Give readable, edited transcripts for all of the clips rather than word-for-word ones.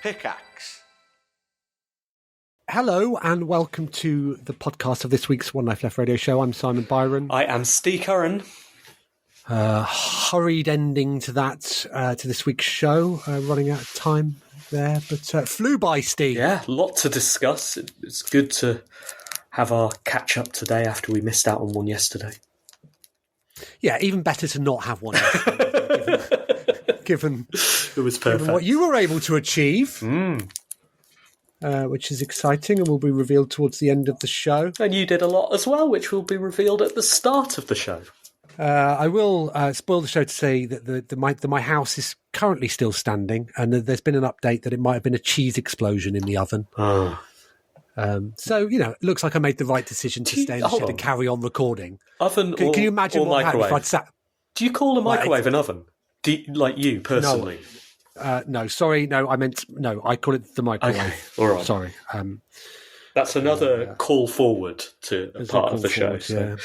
Pickaxe. Hello and welcome to the podcast of this week's One Life Left radio show. I'm Simon Byron. I am Steve Curran. Hurried ending to that, to this week's show, running out of time there, but flew by, Steve. Yeah, a lot to discuss. It's good to have our catch up today after we missed out on one yesterday. Yeah, even better to not have one given it was perfect. Given what you were able to achieve. Which is exciting and will be revealed towards the end of the show. And you did a lot as well, which will be revealed at the start of the show. I will spoil the show to say that my house is currently still standing, and there's been an update that it might have been a cheese explosion in the oven. Oh. So, it looks like I made the right decision to stay in the shed and carry on recording. Oven Can you imagine or what microwave? happened if I'd sat... Do you call a microwave an oven? Like you, personally? No, sorry, no, I call it the microwave. Okay, all right. Sorry. That's another call forward to a part of the show. So.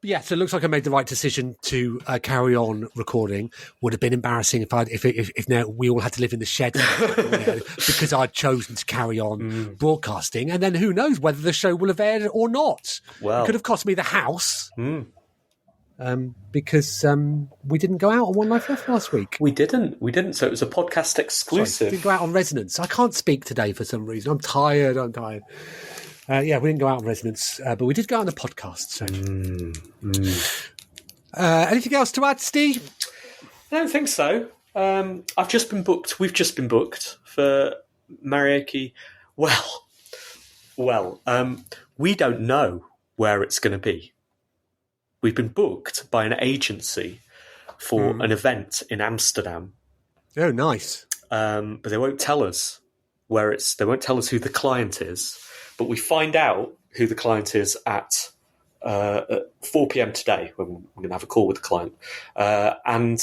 Yeah, so it looks like I made the right decision to carry on recording. Would have been embarrassing if now we all had to live in the shed because I'd chosen to carry on broadcasting, and then who knows whether the show will have aired or not. Well, it could have cost me the house. Because we didn't go out on One Life Left last week. We didn't. So it was a podcast exclusive. Sorry, didn't go out on Resonance. I can't speak today for some reason. I'm tired. Yeah, we didn't go out on Resonance, but we did go out on a podcast. So. Anything else to add, Steve? I don't think so. I've just been booked. We've just been booked for Maraoke. Well, we don't know where it's going to be. We've been booked by an agency for an event in Amsterdam. Oh, nice. But they won't tell us where it's. They won't tell us who the client is. But we find out who the client is at 4 p.m. today when we're going to have a call with the client. And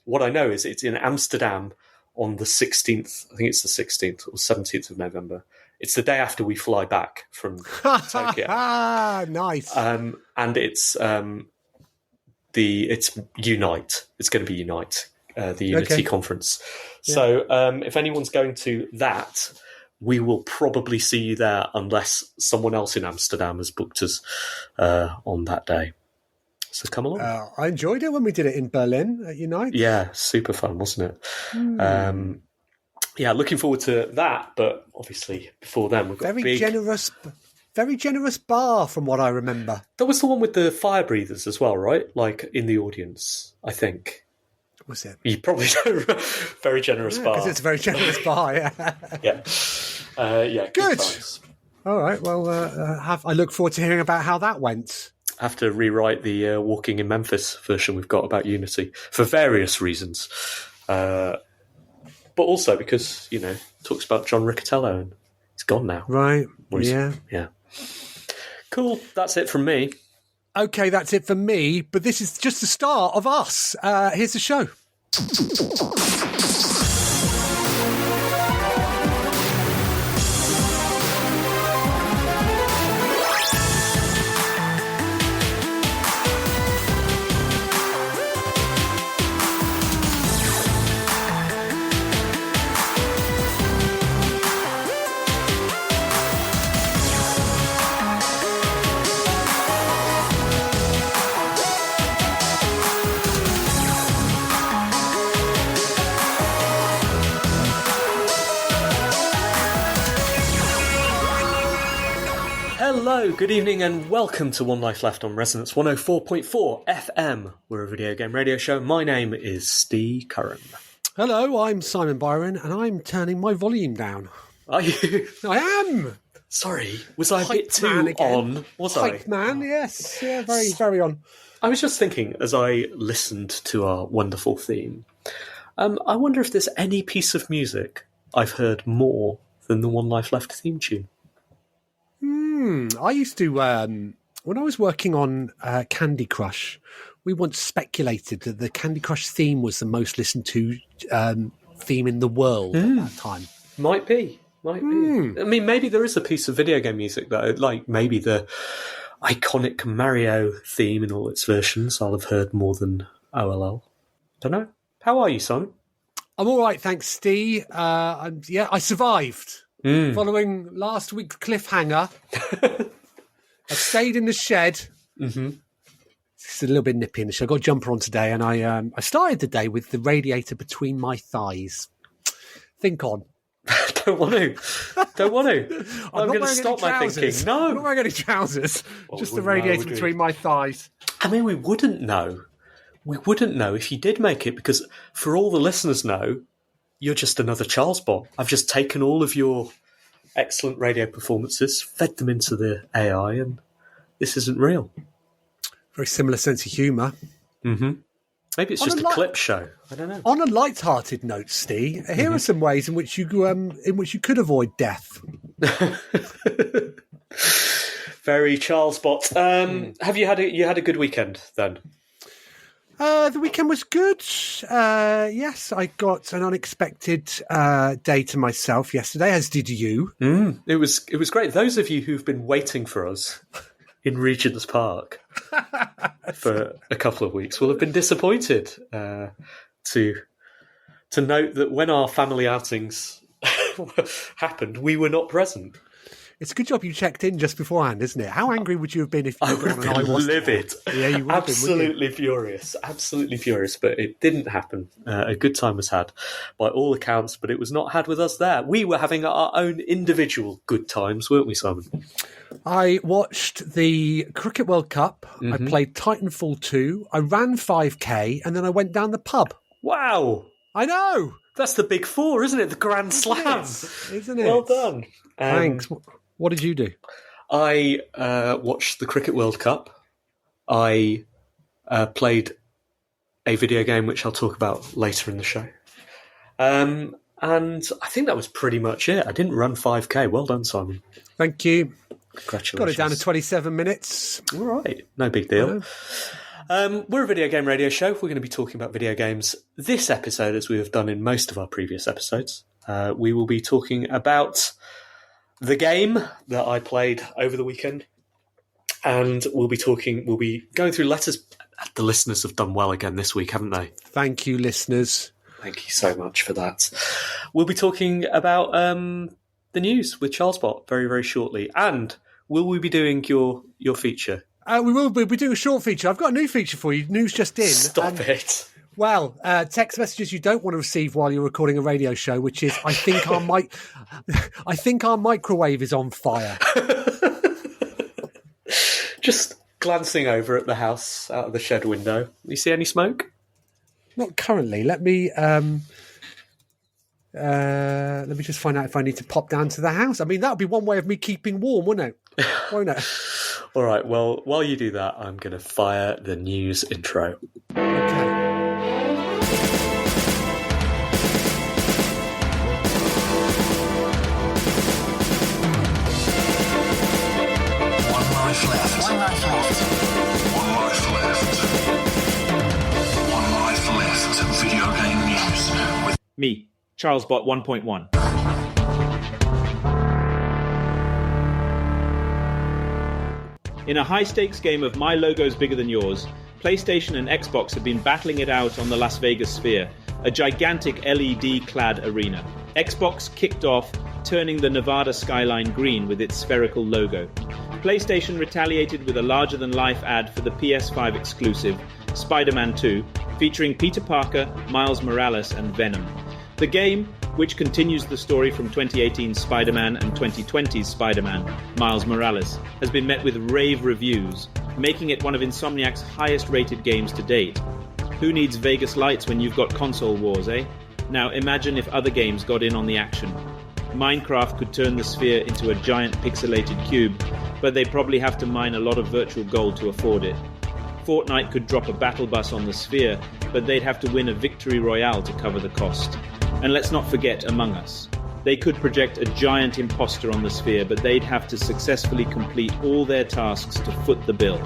what I know is it's in Amsterdam on the 16th. I think it's the 16th or 17th of November. It's the day after we fly back from Tokyo. Nice. And it's Unite. It's going to be Unite, the Unity conference. Yeah. So if anyone's going to that, we will probably see you there unless someone else in Amsterdam has booked us on that day. So come along. I enjoyed it when we did it in Berlin at Unite. Yeah, super fun, wasn't it? Yeah, looking forward to that, but obviously before then we've got very generous bar from what I remember. That was the one with the fire breathers as well, right? Like in the audience, I think. Was it? You probably don't. Very generous bar. Because it's a very generous bar, yeah. Yeah, good. Times. All right, well, I look forward to hearing about how that went. I have to rewrite the Walking in Memphis version we've got about Unity for various reasons. But also because, it talks about John Riccatello and he's gone now. Right, yeah. Cool, that's it from me. Okay, that's it for me, but this is just the start of us. Here's the show. Hello, good evening, and welcome to One Life Left on Resonance 104.4 FM. We're a video game radio show. My name is Steve Curran. Hello, I'm Simon Byron, and I'm turning my volume down. Are you? I am! Sorry, was I a bit too on? Was I? Hype man, yes. Yeah, very, very on. I was just thinking, as I listened to our wonderful theme, I wonder if there's any piece of music I've heard more than the One Life Left theme tune. I used to, when I was working on Candy Crush, we once speculated that the Candy Crush theme was the most listened to theme in the world at that time. Might be. I mean, maybe there is a piece of video game music that, like maybe the iconic Mario theme in all its versions, I'll have heard more than OLL. Don't know. How are you, Simon? I'm all right, thanks, Steve. I survived. Following last week's cliffhanger, I stayed in the shed. Mm-hmm. It's a little bit nippy in the shed. I got a jumper on today, and I started the day with the radiator between my thighs. Think on. Don't want to. I'm going to stop my thinking. No. I'm not wearing any trousers. Just the radiator between my thighs. I mean, we wouldn't know. We wouldn't know if you did make it, because for all the listeners know, you're just another Charles bot. I've just taken all of your excellent radio performances, fed them into the AI, and this isn't real. Very similar sense of humour. Mm-hmm. Maybe it's just a clip show. I don't know. On a light-hearted note, Steve, here are some ways in which you could avoid death. Very Charles bot. Have you had a good weekend then? The weekend was good. Yes, I got an unexpected day to myself yesterday, as did you. It was great. Those of you who've been waiting for us in Regent's Park for a couple of weeks will have been disappointed to note that when our family outings happened, we were not present. It's a good job you checked in just beforehand, isn't it? How angry would you have been if you I would have been livid? Yeah, you would absolutely have been, furious. Absolutely furious, but it didn't happen. A good time was had by all accounts, but it was not had with us there. We were having our own individual good times, weren't we, Simon? I watched the Cricket World Cup. I played Titanfall 2. I ran 5K, and then I went down the pub. Wow. I know. That's the big four, isn't it? The Grand Slam. Isn't it? Well done. Thanks. What did you do? I watched the Cricket World Cup. I played a video game, which I'll talk about later in the show. And I think that was pretty much it. I didn't run 5K. Well done, Simon. Thank you. Congratulations. Got it down to 27 minutes. All right. No big deal. We're a video game radio show. We're going to be talking about video games this episode, as we have done in most of our previous episodes. We will be talking about the game that I played over the weekend, and we'll be going through letters. The listeners have done well again this week, haven't they? Thank you, listeners. Thank you so much for that. We'll be talking about the news with CharlesBot very, very shortly. And will we be doing your feature? We will be. We're doing a short feature. I've got a new feature for you. News just in. Stop it. Well, text messages you don't want to receive while you're recording a radio show, which is, I think our microwave is on fire. Just glancing over at the house out of the shed window. You see any smoke? Not currently. Let me just find out if I need to pop down to the house. I mean, that would be one way of me keeping warm, wouldn't it? Won't it? All right. Well, while you do that, I'm going to fire the news intro. Okay. Video game news with me, CharlesBot 1.1. In a high-stakes game of My Logo's Bigger Than Yours, PlayStation and Xbox have been battling it out on the Las Vegas Sphere, a gigantic LED-clad arena. Xbox kicked off, turning the Nevada skyline green with its spherical logo. PlayStation retaliated with a larger-than-life ad for the PS5 exclusive, Spider-Man 2, featuring Peter Parker, Miles Morales, and Venom. The game, which continues the story from 2018's Spider-Man and 2020's Spider-Man, Miles Morales, has been met with rave reviews, making it one of Insomniac's highest-rated games to date. Who needs Vegas lights when you've got console wars, eh? Now imagine if other games got in on the action. Minecraft could turn the sphere into a giant pixelated cube, but they probably have to mine a lot of virtual gold to afford it. Fortnite could drop a battle bus on the sphere, but they'd have to win a victory royale to cover the cost. And let's not forget Among Us. They could project a giant imposter on the sphere, but they'd have to successfully complete all their tasks to foot the bill.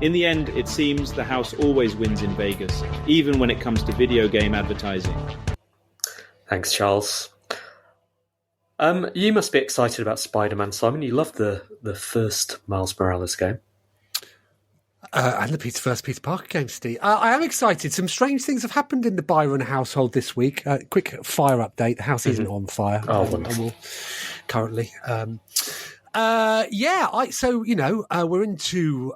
In the end, it seems the house always wins in Vegas, even when it comes to video game advertising. Thanks, Charles. You must be excited about Spider-Man, Simon. You loved the first Miles Morales game. And the first Peter Parker game, Steve. I am excited. Some strange things have happened in the Byron household this week. Quick fire update. The house isn't on fire. Wonderful. Currently. We're into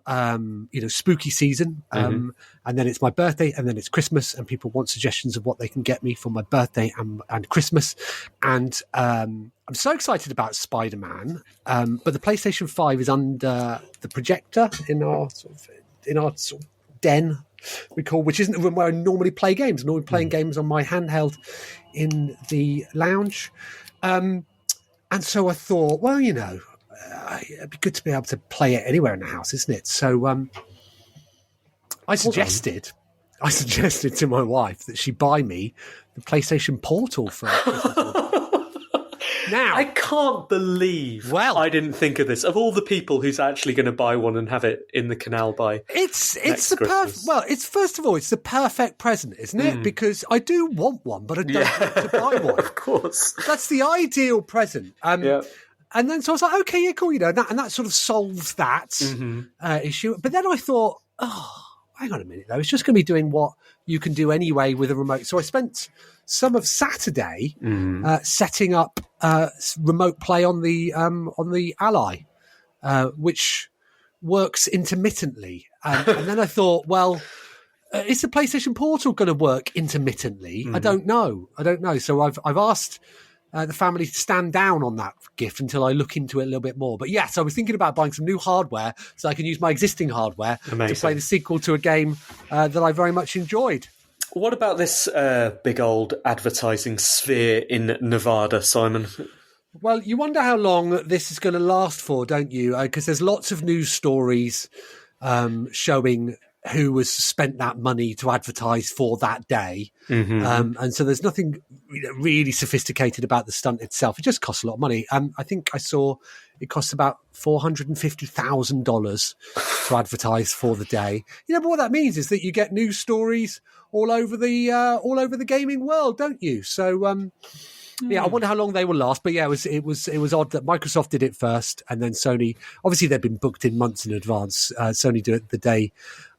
spooky season, and then it's my birthday, and then it's Christmas, and people want suggestions of what they can get me for my birthday and Christmas, and I'm so excited about Spider-Man, but the PlayStation 5 is under the projector in our sort of den, which isn't the room where I normally play games. I'm normally playing games on my handheld in the lounge, and so I thought, well, it'd be good to be able to play it anywhere in the house, isn't it? So I suggested to my wife that she buy me the PlayStation Portal for now. I can't believe I didn't think of this. Of all the people who's actually going to buy one and have it in the canal by it's the first of all, it's the perfect present, isn't it? Because I do want one, but I don't want to buy one. Of course, that's the ideal present. And then so I was like, okay, yeah, cool, and that sort of solves that issue. But then I thought, hang on a minute, though. It's just going to be doing what you can do anyway with a remote. So I spent some of Saturday setting up remote play on the Ally, which works intermittently. And then I thought, well, is the PlayStation Portal going to work intermittently? I don't know. So I've asked the family to stand down on that gift until I look into it a little bit more. But yes, I was thinking about buying some new hardware so I can use my existing hardware to play the sequel to a game that I very much enjoyed. What about this big old advertising sphere in Nevada, Simon? Well, you wonder how long this is going to last for, don't you? Because there's lots of news stories showing who has spent that money to advertise for that day. And so there's nothing really sophisticated about the stunt itself. It just costs a lot of money. I think I saw it costs about $450,000 to advertise for the day. But what that means is that you get news stories all over the gaming world, don't you? So I wonder how long they will last. But yeah, it was odd that Microsoft did it first, and then Sony. Obviously, they've been booked in months in advance. Sony do it the day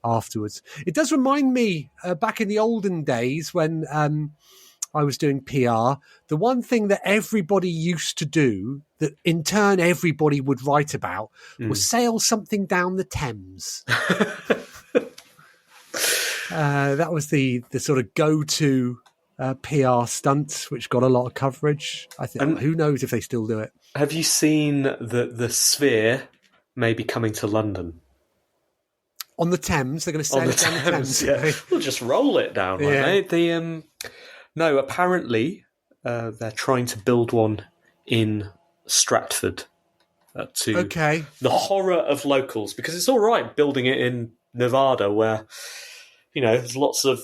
afterwards. It does remind me back in the olden days when I was doing PR. The one thing that everybody used to do, that in turn everybody would write about, was sail something down the Thames. That was the sort of go-to PR stunt, which got a lot of coverage. I think. Who knows if they still do it? Have you seen the Sphere may be coming to London? On the Thames, they're going to sail it down the Thames. Yeah. We'll just roll it down, won't they? No, apparently they're trying to build one in Stratford. To the horror of locals, because it's all right building it in Nevada, where there's lots of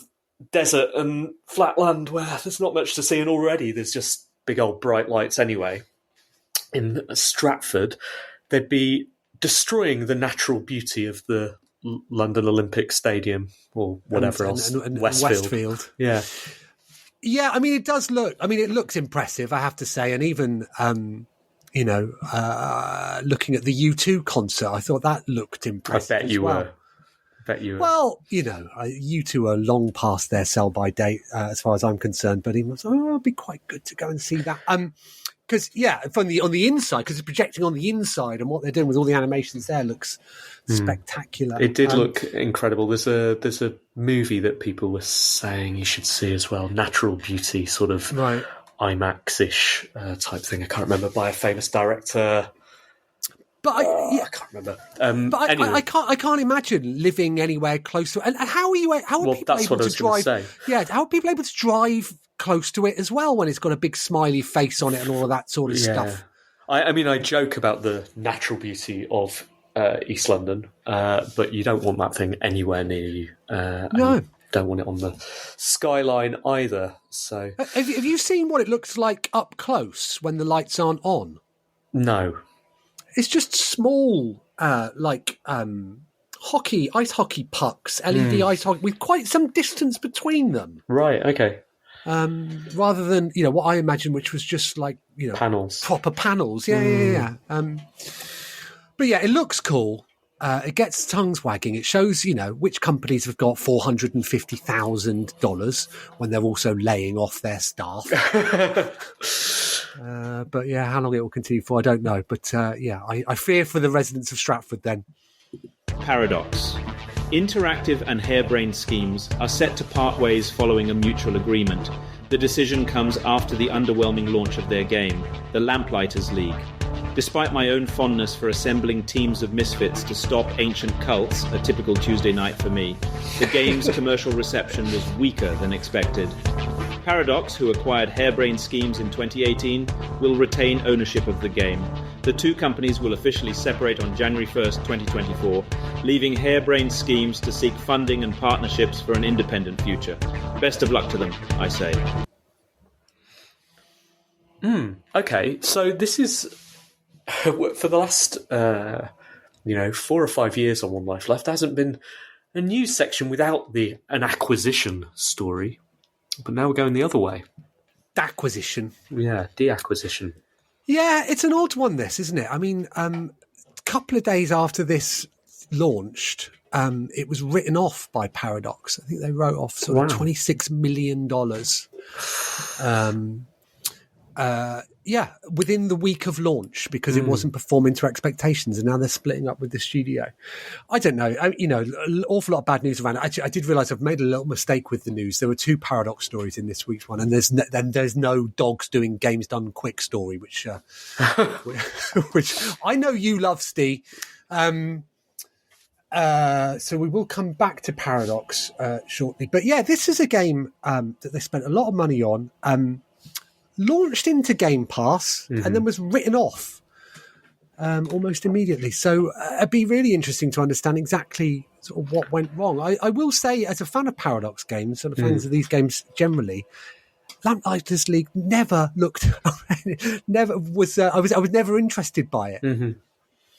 desert and flat land where there's not much to see, and already there's just big old bright lights anyway. In Stratford, they'd be destroying the natural beauty of the London Olympic Stadium or whatever else. And Westfield. Yeah. Yeah, I mean, it does look... I mean, it looks impressive, I have to say. And even, looking at the U2 concert, I thought that looked impressive. I bet you were. Well, U2 are long past their sell-by date, as far as I'm concerned. But even it'd be quite good to go and see that. Because on the inside, because it's projecting on the inside, and what they're doing with all the animations there looks spectacular. It did look incredible. There's a movie that people were saying you should see as well, Natural Beauty, sort of IMAX-ish type thing. I can't remember, by a famous director. But I can't remember. But anyway. I can't imagine living anywhere close to it. And how are people able to drive? Yeah, how are people able to drive close to it as well when it's got a big smiley face on it and all of that sort of stuff? I mean, I joke about the natural beauty of East London, but you don't want that thing anywhere near you. No. You don't want it on the skyline either. So, have you seen what it looks like up close when the lights aren't on? No. It's just small, ice hockey pucks, LED ice hockey, with quite some distance between them. Right, okay. Rather than, what I imagined, which was just like, panels. Proper panels. Yeah. But yeah, it looks cool. it gets tongues wagging. It shows, which companies have got $450,000 when they're also laying off their staff. But yeah, how long it will continue for, I don't know. But I fear for the residents of Stratford then. Paradox. Interactive and harebrained schemes are set to part ways following a mutual agreement. The decision comes after the underwhelming launch of their game, the Lamplighters League. Despite my own fondness for assembling teams of misfits to stop ancient cults, a typical Tuesday night for me, the game's commercial reception was weaker than expected. Paradox, who acquired Harebrained Schemes in 2018, will retain ownership of the game. The two companies will officially separate on January 1st, 2024, leaving Harebrained Schemes to seek funding and partnerships for an independent future. Best of luck to them, I say. Okay, so this is... For the last, 4 or 5 years on One Life Left, there hasn't been a news section without an acquisition story. But now we're going the other way. Acquisition. Yeah, deacquisition. Yeah, it's an odd one, this, isn't it? I mean, a couple of days after this launched, it was written off by Paradox. I think they wrote off sort of $26 million. Within the week of launch, because it wasn't performing to expectations, and now they're splitting up with the studio. I don't know. An awful lot of bad news around it. Actually, I did realise I've made a little mistake with the news. There were 2 Paradox stories in this week's one, and there's no dogs doing games done quick story, which I know you love, Steve. So we will come back to Paradox shortly. But yeah, this is a game that they spent a lot of money on. Launched into Game Pass and then was written off almost immediately. So it'd be really interesting to understand exactly sort of what went wrong. I will say, as a fan of Paradox games, and fans of these games generally, Lamplighters League never looked, never was. I was never interested by it.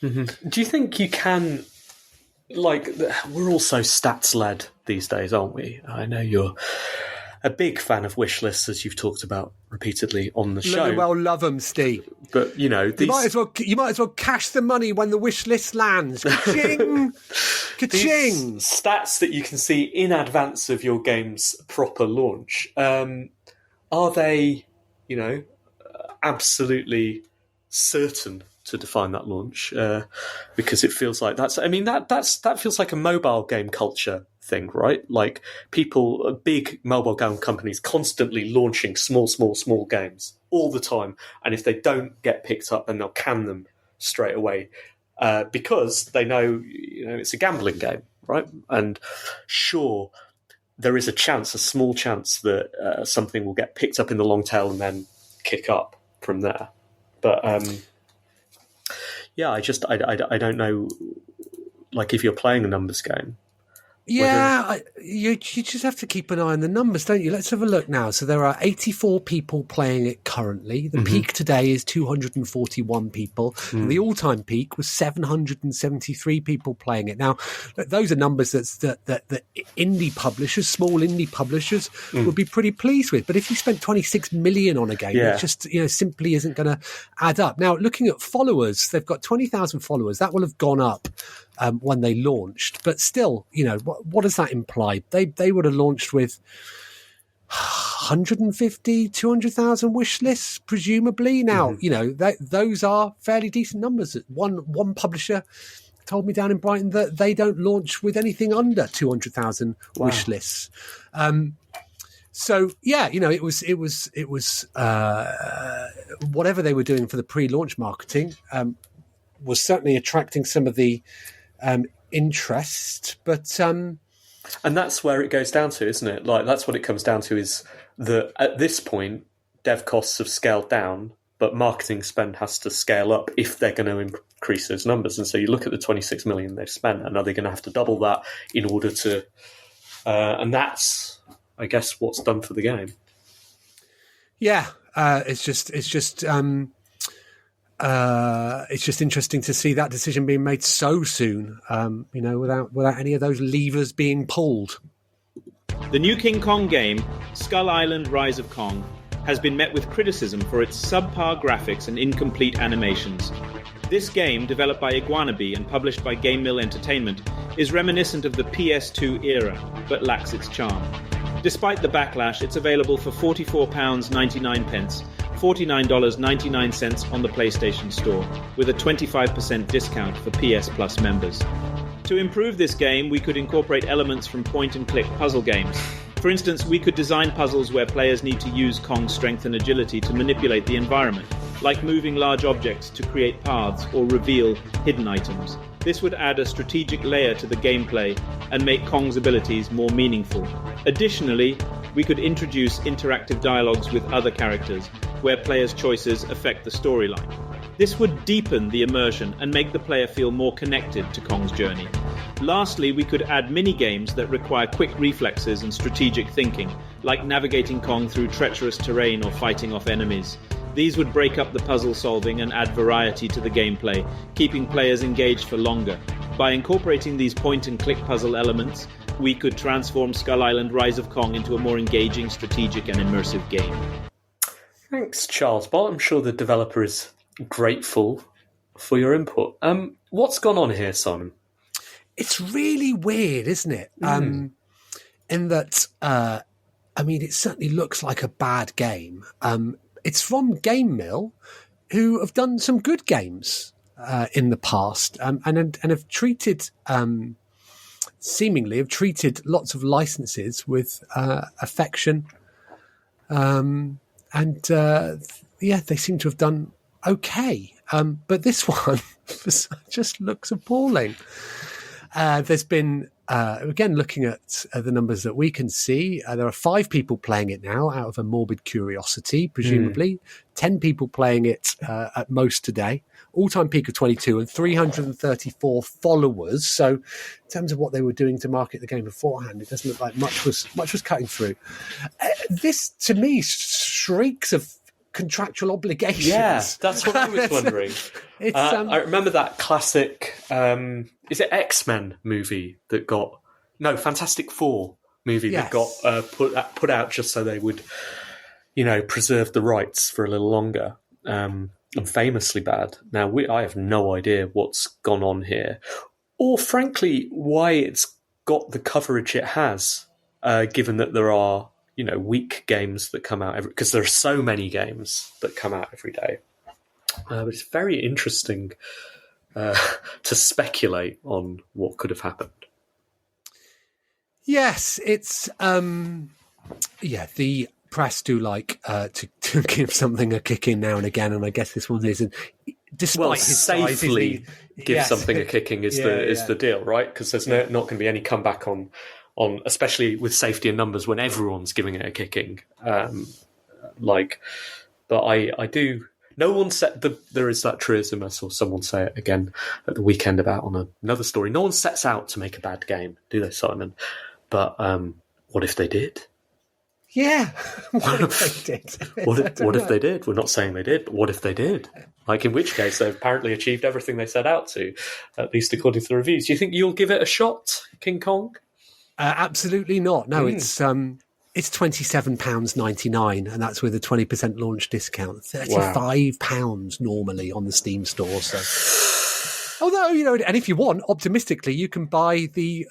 Do you think you can? We're all so stats led these days, aren't we? I know you're a big fan of wish lists, as you've talked about repeatedly on the show. Well, love them, Steve. But these... you might as well cash the money when the wish list lands. Ka-ching, ka-ching. These stats that you can see in advance of your game's proper launch, are they, absolutely certain to define that launch? Because it feels like that feels like a mobile game culture thing, right? Like big mobile game companies constantly launching small games all the time, and if they don't get picked up, then they'll can them straight away because they know it's a gambling game, right? And sure, there is a small chance that something will get picked up in the long tail and then kick up from there. But I don't know. Like, if you're playing a numbers game. Yeah, you just have to keep an eye on the numbers, don't you? Let's have a look now. So there are 84 people playing it currently. The peak today is 241 people. And the all-time peak was 773 people playing it. Now, those are numbers that indie publishers, small indie publishers, would be pretty pleased with. But if you spent 26 million on a game, it just simply isn't going to add up. Now, looking at followers, they've got 20,000 followers. That will have gone up when they launched, but still, what does that imply? They would have launched with 150, 200,000 wish lists, presumably. Now, those are fairly decent numbers. One publisher told me down in Brighton that they don't launch with anything under 200,000 wish lists. So yeah, it was whatever they were doing for the pre-launch marketing was certainly attracting some of the interest, but and that's where it goes down to, isn't it? Like, that's what it comes down to, is that at this point dev costs have scaled down, but marketing spend has to scale up if they're going to increase those numbers. And so you look at the 26 million they've spent, and are they going to have to double that in order to and that's, I guess, what's done for the game. It's just interesting to see that decision being made so soon, without any of those levers being pulled. The new King Kong game, Skull Island: Rise of Kong, has been met with criticism for its subpar graphics and incomplete animations. This game, developed by Iguanabee and published by Game Mill Entertainment, is reminiscent of the PS2 era, but lacks its charm. Despite the backlash, it's available for £44.99, $49.99 on the PlayStation Store, with a 25% discount for PS Plus members. To improve this game, we could incorporate elements from point-and-click puzzle games. For instance, we could design puzzles where players need to use Kong's strength and agility to manipulate the environment, like moving large objects to create paths or reveal hidden items. This would add a strategic layer to the gameplay and make Kong's abilities more meaningful. Additionally, we could introduce interactive dialogues with other characters, where players' choices affect the storyline. This would deepen the immersion and make the player feel more connected to Kong's journey. Lastly, we could add mini-games that require quick reflexes and strategic thinking, like navigating Kong through treacherous terrain or fighting off enemies. These would break up the puzzle solving and add variety to the gameplay, keeping players engaged for longer. By incorporating these point-and-click puzzle elements, we could transform Skull Island Rise of Kong into a more engaging, strategic and immersive game. Thanks, Charles. But I'm sure the developer is grateful for your input. What's gone on here, Simon? It's really weird, isn't it? In that, it certainly looks like a bad game. It's from Game Mill, who have done some good games in the past, and have treated, seemingly have treated lots of licenses with affection, and they seem to have done okay. But this one just looks appalling. There's been, again, looking at the numbers that we can see, there are 5 people playing it now out of a morbid curiosity, presumably. 10 people playing it at most today. All-time peak of 22 and 334 followers. So in terms of what they were doing to market the game beforehand, it doesn't look like much was cutting through. This, to me, shrieks of contractual obligations. Yeah, that's what I was wondering. I remember that classic, is it X-Men movie that got... No, Fantastic Four movie that got put out just so they would, preserve the rights for a little longer. And famously bad. Now, I have no idea what's gone on here, or frankly, why it's got the coverage it has, given that there are, weak games that come out because there are so many games that come out every day. But it's very interesting to speculate on what could have happened. Yes, it's the press do like to give something a kick in now and again, and I guess this one isn't. Despite his safely give something a kicking is the deal, right? Because there's not going to be any comeback on especially with safety and numbers when everyone's giving it a kicking. But I do. No one said there is that truism. I saw someone say it again at the weekend about on another story. No one sets out to make a bad game, do they, Simon? But what if they did? Yeah. What if they did? What if they did? We're not saying they did, but what if they did? In which case they've apparently achieved everything they set out to, at least according to the reviews. Do you think you'll give it a shot, King Kong? Absolutely not. No, it's £27.99, and that's with a 20% launch discount. £35 normally on the Steam store. So, although and if you want, optimistically, you can buy the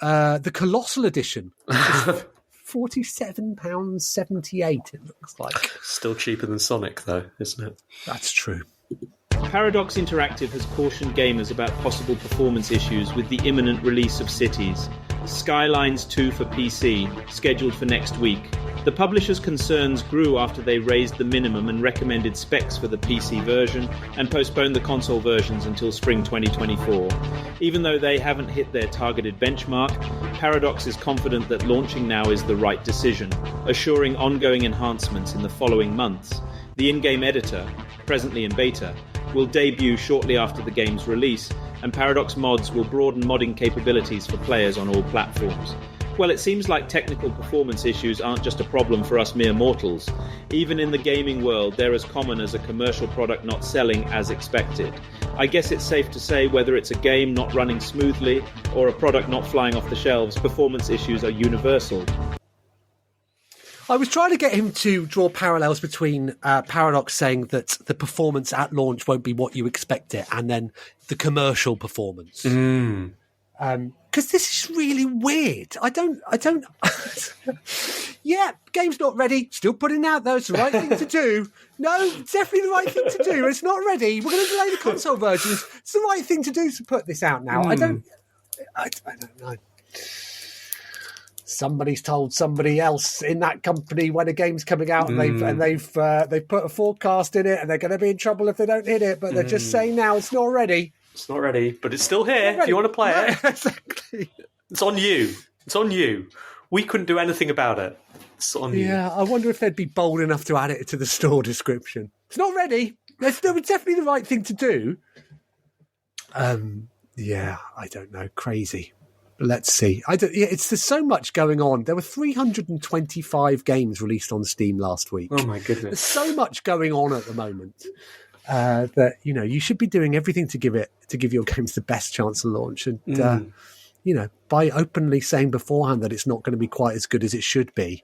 Colossal Edition. £47.78. It looks like still cheaper than Sonic, though, isn't it? That's true. Paradox Interactive has cautioned gamers about possible performance issues with the imminent release of Cities. Skylines 2 for PC, scheduled for next week. The publisher's concerns grew after they raised the minimum and recommended specs for the PC version and postponed the console versions until spring 2024. Even though they haven't hit their targeted benchmark, Paradox is confident that launching now is the right decision, assuring ongoing enhancements in the following months. The in-game editor, presently in beta, will debut shortly after the game's release, and Paradox mods will broaden modding capabilities for players on all platforms. Well, it seems like technical performance issues aren't just a problem for us mere mortals. Even in the gaming world, they're as common as a commercial product not selling as expected. I guess it's safe to say whether it's a game not running smoothly or a product not flying off the shelves, performance issues are universal. I was trying to get him to draw parallels between Paradox saying that the performance at launch won't be what you expect it, and then the commercial performance. Because this is really weird. I don't. Yeah, game's not ready. Still putting it out though. It's the right thing to do. No, it's definitely the right thing to do. It's not ready. We're going to delay the console versions. It's the right thing to do to put this out now. I don't know. Somebody's told somebody else in that company when a game's coming out, and they've put a forecast in it, and they're going to be in trouble if they don't hit it. But they're just saying now it's not ready. It's not ready, but it's still here if you want to play it. Exactly. It's on you. It's on you. We couldn't do anything about it. It's on you. Yeah, I wonder if they'd be bold enough to add it to the store description. It's not ready. It's definitely the right thing to do. Yeah, I don't know. Crazy. Let's see. There's so much going on. There were 325 games released on Steam last week. Oh my goodness! There's so much going on at the moment that you should be doing everything to give your games the best chance of launch, and by openly saying beforehand that it's not going to be quite as good as it should be.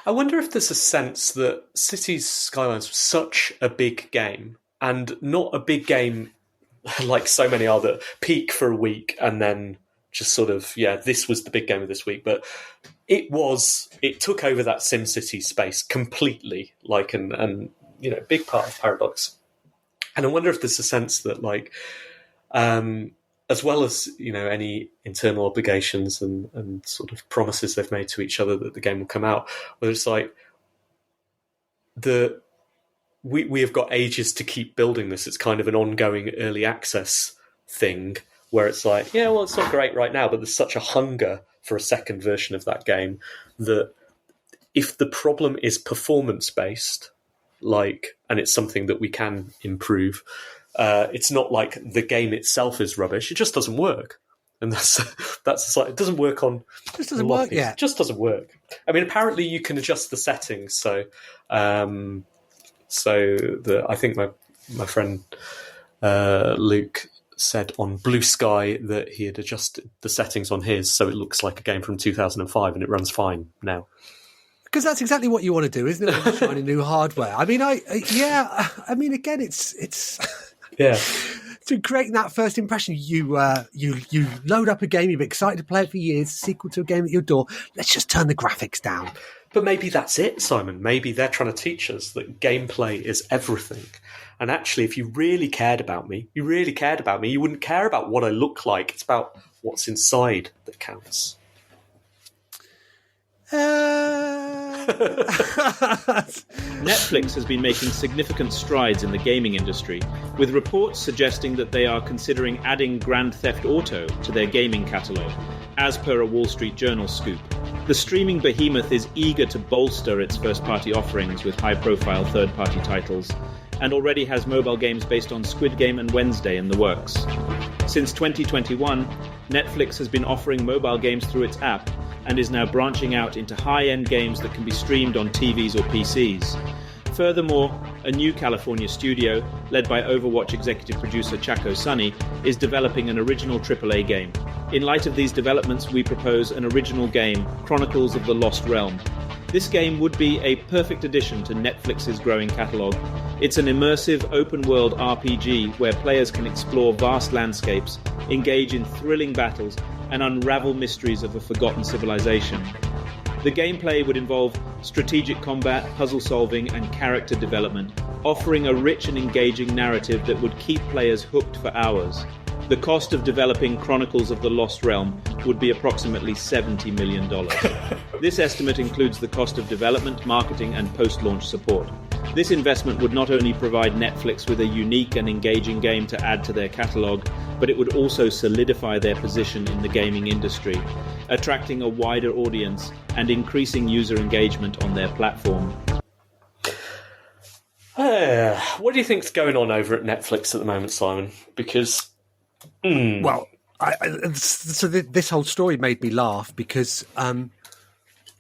I wonder if there's a sense that Cities Skylines was such a big game, and not a big game like so many are that peak for a week and then just sort of, this was the big game of this week. But it took over that SimCity space completely, and big part of Paradox. And I wonder if there's a sense that, as well as, any internal obligations and sort of promises they've made to each other that the game will come out, where it's like we have got ages to keep building this. It's kind of an ongoing early access thing where it's like, it's not great right now, but there's such a hunger for a second version of that game that if the problem is performance-based, and it's something that we can improve, it's not like the game itself is rubbish. It just doesn't work. And that's like, it doesn't work on... It just doesn't work yet. It just doesn't work. I mean, apparently you can adjust the settings, so I think my friend Luke said on Blue Sky that he had adjusted the settings on his so it looks like a game from 2005 and it runs fine now. Because that's exactly what you want to do, isn't it? When you're trying new hardware. I mean, again, it's to create that first impression. You load up a game, you've been excited to play it for years, sequel to a game at your door. Let's just turn the graphics down. But maybe that's it, Simon. Maybe they're trying to teach us that gameplay is everything. And actually, if you really cared about me, you wouldn't care about what I look like. It's about what's inside that counts. Netflix has been making significant strides in the gaming industry, with reports suggesting that they are considering adding Grand Theft Auto to their gaming catalogue, as per a Wall Street Journal scoop. The streaming behemoth is eager to bolster its first-party offerings with high-profile third-party titles, and already has mobile games based on Squid Game and Wednesday in the works. Since 2021, Netflix has been offering mobile games through its app, and is now branching out into high-end games that can be streamed on TVs or PCs. Furthermore, a new California studio, led by Overwatch executive producer Chaco Sunny, is developing an original AAA game. In light of these developments, we propose an original game, Chronicles of the Lost Realm. This game would be a perfect addition to Netflix's growing catalogue. It's an immersive, open-world RPG where players can explore vast landscapes, engage in thrilling battles, and unravel mysteries of a forgotten civilization. The gameplay would involve strategic combat, puzzle solving, and character development, offering a rich and engaging narrative that would keep players hooked for hours. The cost of developing Chronicles of the Lost Realm would be approximately $70 million. This estimate includes the cost of development, marketing, and post-launch support. This investment would not only provide Netflix with a unique and engaging game to add to their catalogue, but it would also solidify their position in the gaming industry, attracting a wider audience and increasing user engagement on their platform. What do you think's going on over at Netflix at the moment, Simon? Because... Well, this whole story made me laugh because...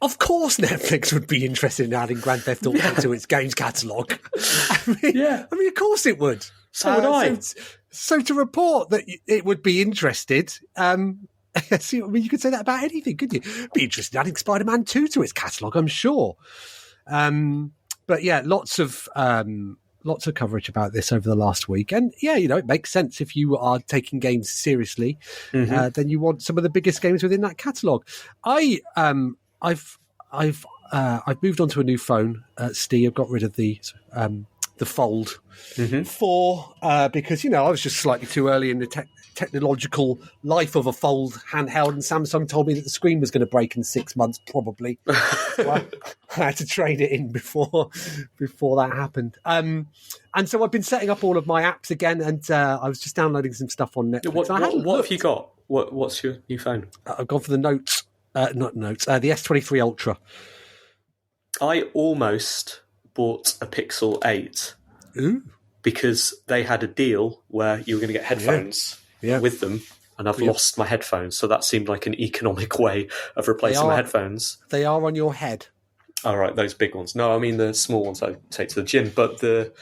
of course Netflix would be interested in adding Grand Theft Auto to its games catalogue. I mean, of course it would. So would I. So to report that it would be interested See, I mean, you could say that about anything, couldn't you? Be interested in adding Spider-Man 2 to its catalogue, I'm sure. But yeah, lots of coverage about this over the last week, and yeah, it makes sense if you are taking games seriously. Then you want some of the biggest games within that catalogue. I've moved on to a new phone, Steve. I've got rid of the Fold 4 because I was just slightly too early in the technological life of a Fold handheld, and Samsung told me that the screen was going to break in 6 months, probably. So I had to trade it in before that happened. And so I've been setting up all of my apps again, and I was just downloading some stuff on Netflix. What have you got? What's your new phone? I've gone for the the S23 Ultra. I almost bought a Pixel 8 because they had a deal where you were going to get headphones with them, and I've lost my headphones, so that seemed like an economic way of replacing my headphones. They are on your head. All right, those big ones. No, I mean the small ones I take to the gym, but the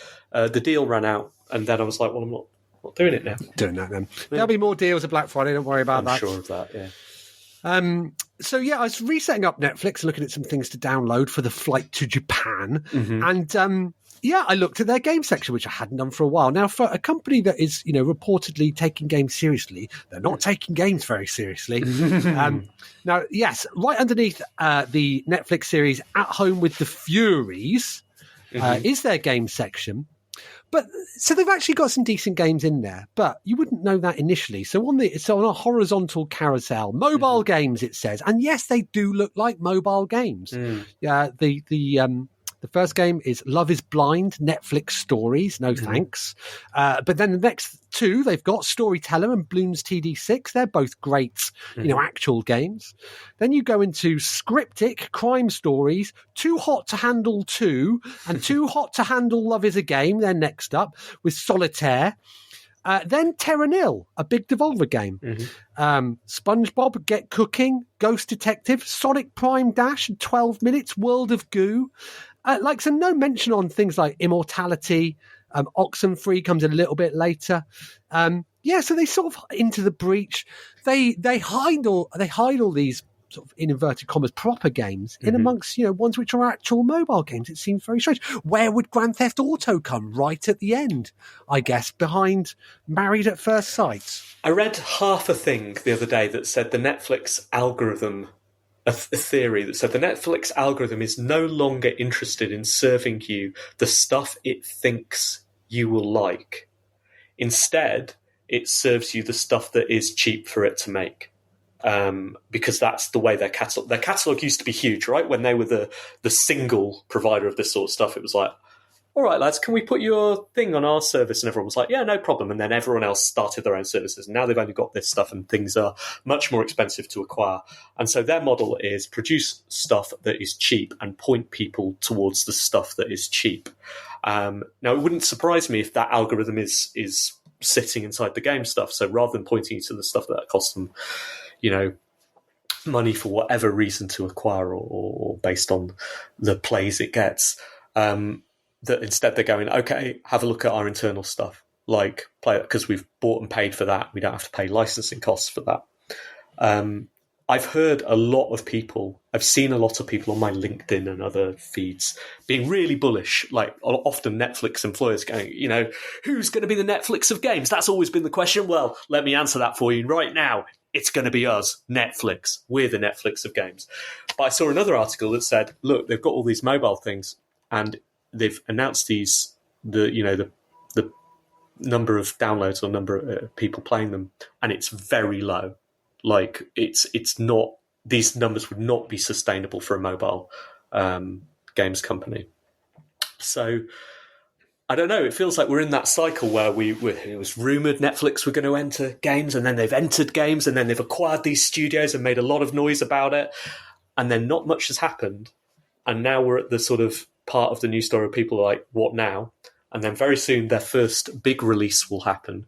deal ran out, and then I was like, well, I'm not doing it now. Doing that then. There'll be more deals at Black Friday, don't worry about that. I'm sure of that, yeah. So yeah, I was resetting up Netflix, looking at some things to download for the flight to Japan, and I looked at their game section, which I hadn't done for a while. Now, for a company that is reportedly taking games seriously, they're not taking games very seriously. Now, yes, right underneath the Netflix series At Home with the Furies is their game section. But so they've actually got some decent games in there, but you wouldn't know that initially. So on a horizontal carousel, mobile games, it says, and yes, they do look like mobile games. The first game is Love is Blind, Netflix Stories. No thanks. But then the next two, they've got Storyteller and Bloons TD6. They're both great, actual games. Then you go into Scriptic, Crime Stories, Too Hot to Handle 2, and Too Hot to Handle Love is a Game. They're next up with Solitaire. Then Terra Nil, a big Devolver game. SpongeBob, Get Cooking, Ghost Detective, Sonic Prime Dash, 12 Minutes, World of Goo. So no mention on things like Immortality. Oxenfree comes a little bit later. So they sort of Into the Breach. They hide all these sort of, in inverted commas, proper games in amongst ones which are actual mobile games. It seems very strange. Where would Grand Theft Auto come? Right at the end, I guess, behind Married at First Sight. I read half a thing the other day that said the Netflix algorithm, a theory that said the Netflix algorithm is no longer interested in serving you the stuff it thinks you will like. Instead, it serves you the stuff that is cheap for it to make. Because that's the way their catalog used to be huge, right? When they were the single provider of this sort of stuff, it was like, all right, lads, can we put your thing on our service? And everyone was like, yeah, no problem. And then everyone else started their own services. And now they've only got this stuff, and things are much more expensive to acquire. And so their model is produce stuff that is cheap and point people towards the stuff that is cheap. Now, it wouldn't surprise me if that algorithm is sitting inside the game stuff. So rather than pointing you to the stuff that costs them, money for whatever reason to acquire or based on the plays it gets, that instead they're going, okay, have a look at our internal stuff, like play it because we've bought and paid for that. We don't have to pay licensing costs for that. I've heard a lot of people, I've seen a lot of people on my LinkedIn and other feeds being really bullish, like often Netflix employers going, who's going to be the Netflix of games? That's always been the question. Well, let me answer that for you right now. It's going to be us, Netflix. We're the Netflix of games. But I saw another article that said, look, they've got all these mobile things and they've announced the number of downloads or number of people playing them, and it's very low. Like it's not, these numbers would not be sustainable for a mobile games company. So I don't know. It feels like we're in that cycle where it was rumoured Netflix were going to enter games, and then they've entered games, and then they've acquired these studios and made a lot of noise about it, and then not much has happened. And now we're at the sort of part of the news story where people are like, what now? And then very soon their first big release will happen.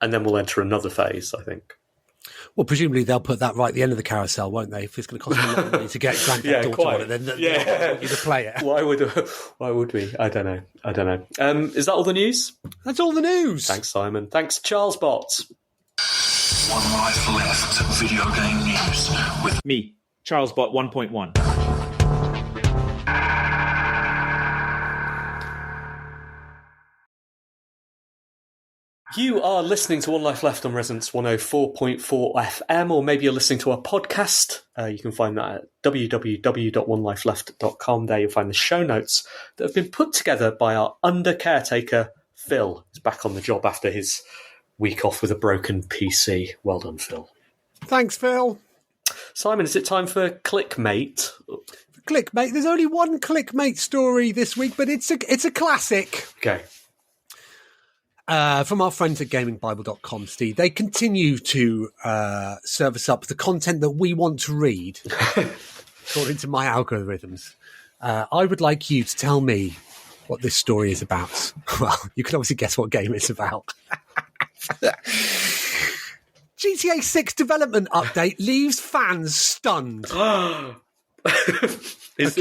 And then we'll enter another phase, I think. Well, presumably they'll put that right at the end of the carousel, won't they? If it's going to cost them a lot of money to get Grand Theft Auto on it, then they'll want you to play it. Why would we? I don't know. Is that all the news? That's all the news. Thanks, Simon. Thanks, Charles Bot. One Life Left video game news with Me, CharlesBot 1.1. You are listening to One Life Left on Resonance 104.4 FM, or maybe you're listening to a podcast. You can find that at www.onelifeleft.com. There you'll find the show notes that have been put together by our under caretaker, Phil. He's back on the job after his week off with a broken PC. Well done, Phil. Thanks, Phil. Simon, is it time for ClickMate? ClickMate. There's only one ClickMate story this week, but it's a classic. Okay. From our friends at gamingbible.com, Steve. They continue to serve us up the content that we want to read, according to my algorithms. I would like you to tell me what this story is about. Well, you can obviously guess what game it's about. GTA 6 development update leaves fans stunned. Okay. That's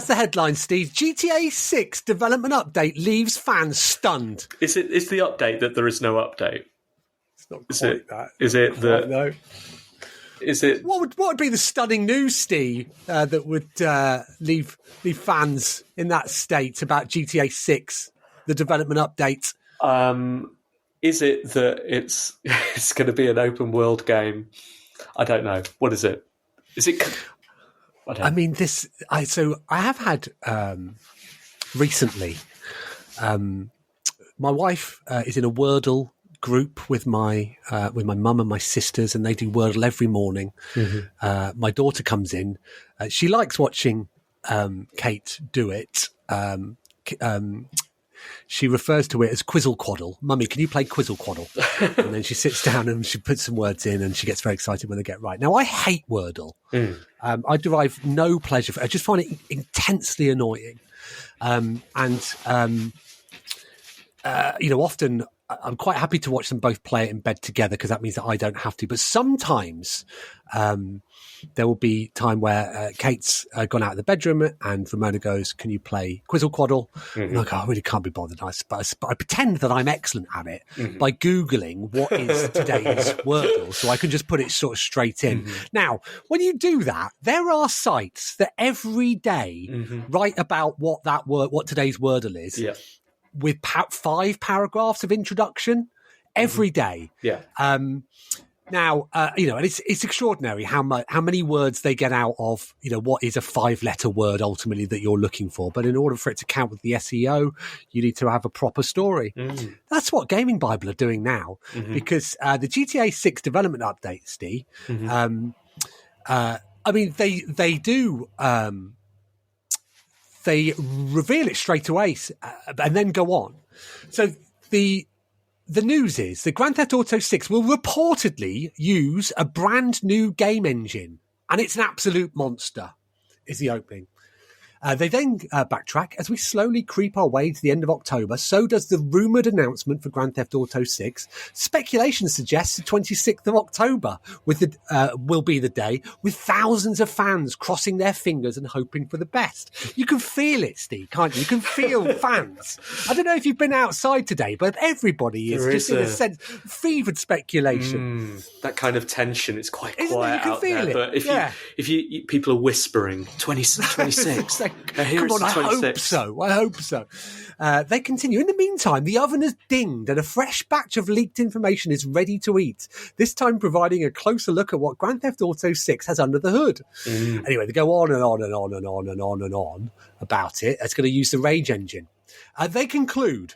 the headline, Steve. GTA 6 development update leaves fans stunned. Is the update that there is no update? It's not quite that. Is it that? No. Is it? What would be the stunning news, Steve, that would leave fans in that state about GTA 6, the development update? Is it that it's going to be an open world game? I don't know. What is it? Is it? I mean, I have had recently. My wife is in a Wordle group with my mum and my sisters, and they do Wordle every morning. Mm-hmm. My daughter comes in. She likes watching Kate do it. She refers to it as Quizzle Quaddle. Mummy, can you play Quizzle Quaddle? And then she sits down and she puts some words in and she gets very excited when they get right. Now, I hate Wordle. I derive no pleasure from it. I just find it intensely annoying. Often I'm quite happy to watch them both play it in bed together because that means that I don't have to. But sometimes there will be time where Kate's gone out of the bedroom and Ramona goes, "Can you play Quizzle Quaddle?" Mm-hmm. And I go, "I really can't be bothered." But I pretend that I'm excellent at it by Googling what is today's Wordle, so I can just put it sort of straight in. Mm-hmm. Now, when you do that, there are sites that every day write about what today's Wordle is. Yeah. With 5 paragraphs of introduction every day. Yeah. Now, and it's extraordinary how many words they get out of, what is a 5-letter word ultimately that you're looking for. But in order for it to count with the SEO, you need to have a proper story. That's what Gaming Bible are doing now, because the GTA 6 development update, Steve, they do. They reveal it straight away and then go on. So the news is that Grand Theft Auto 6 will reportedly use a brand new game engine, and it's an absolute monster, is the opening. They then backtrack as we slowly creep our way to the end of October. So does the rumoured announcement for Grand Theft Auto 6. Speculation suggests the 26th of October will be the day, with thousands of fans crossing their fingers and hoping for the best. You can feel it, Steve, can't you? You can feel fans. I don't know if you've been outside today, but everybody is in a sense fevered speculation. That kind of tension is quite quiet you can out feel there. it. But if you people are whispering 26. Come on, I hope so. They continue. In the meantime, the oven has dinged and a fresh batch of leaked information is ready to eat, this time providing a closer look at what Grand Theft Auto 6 has under the hood. Anyway, they go on and on and on and on and on and on about it. It's going to use the Rage engine. They conclude.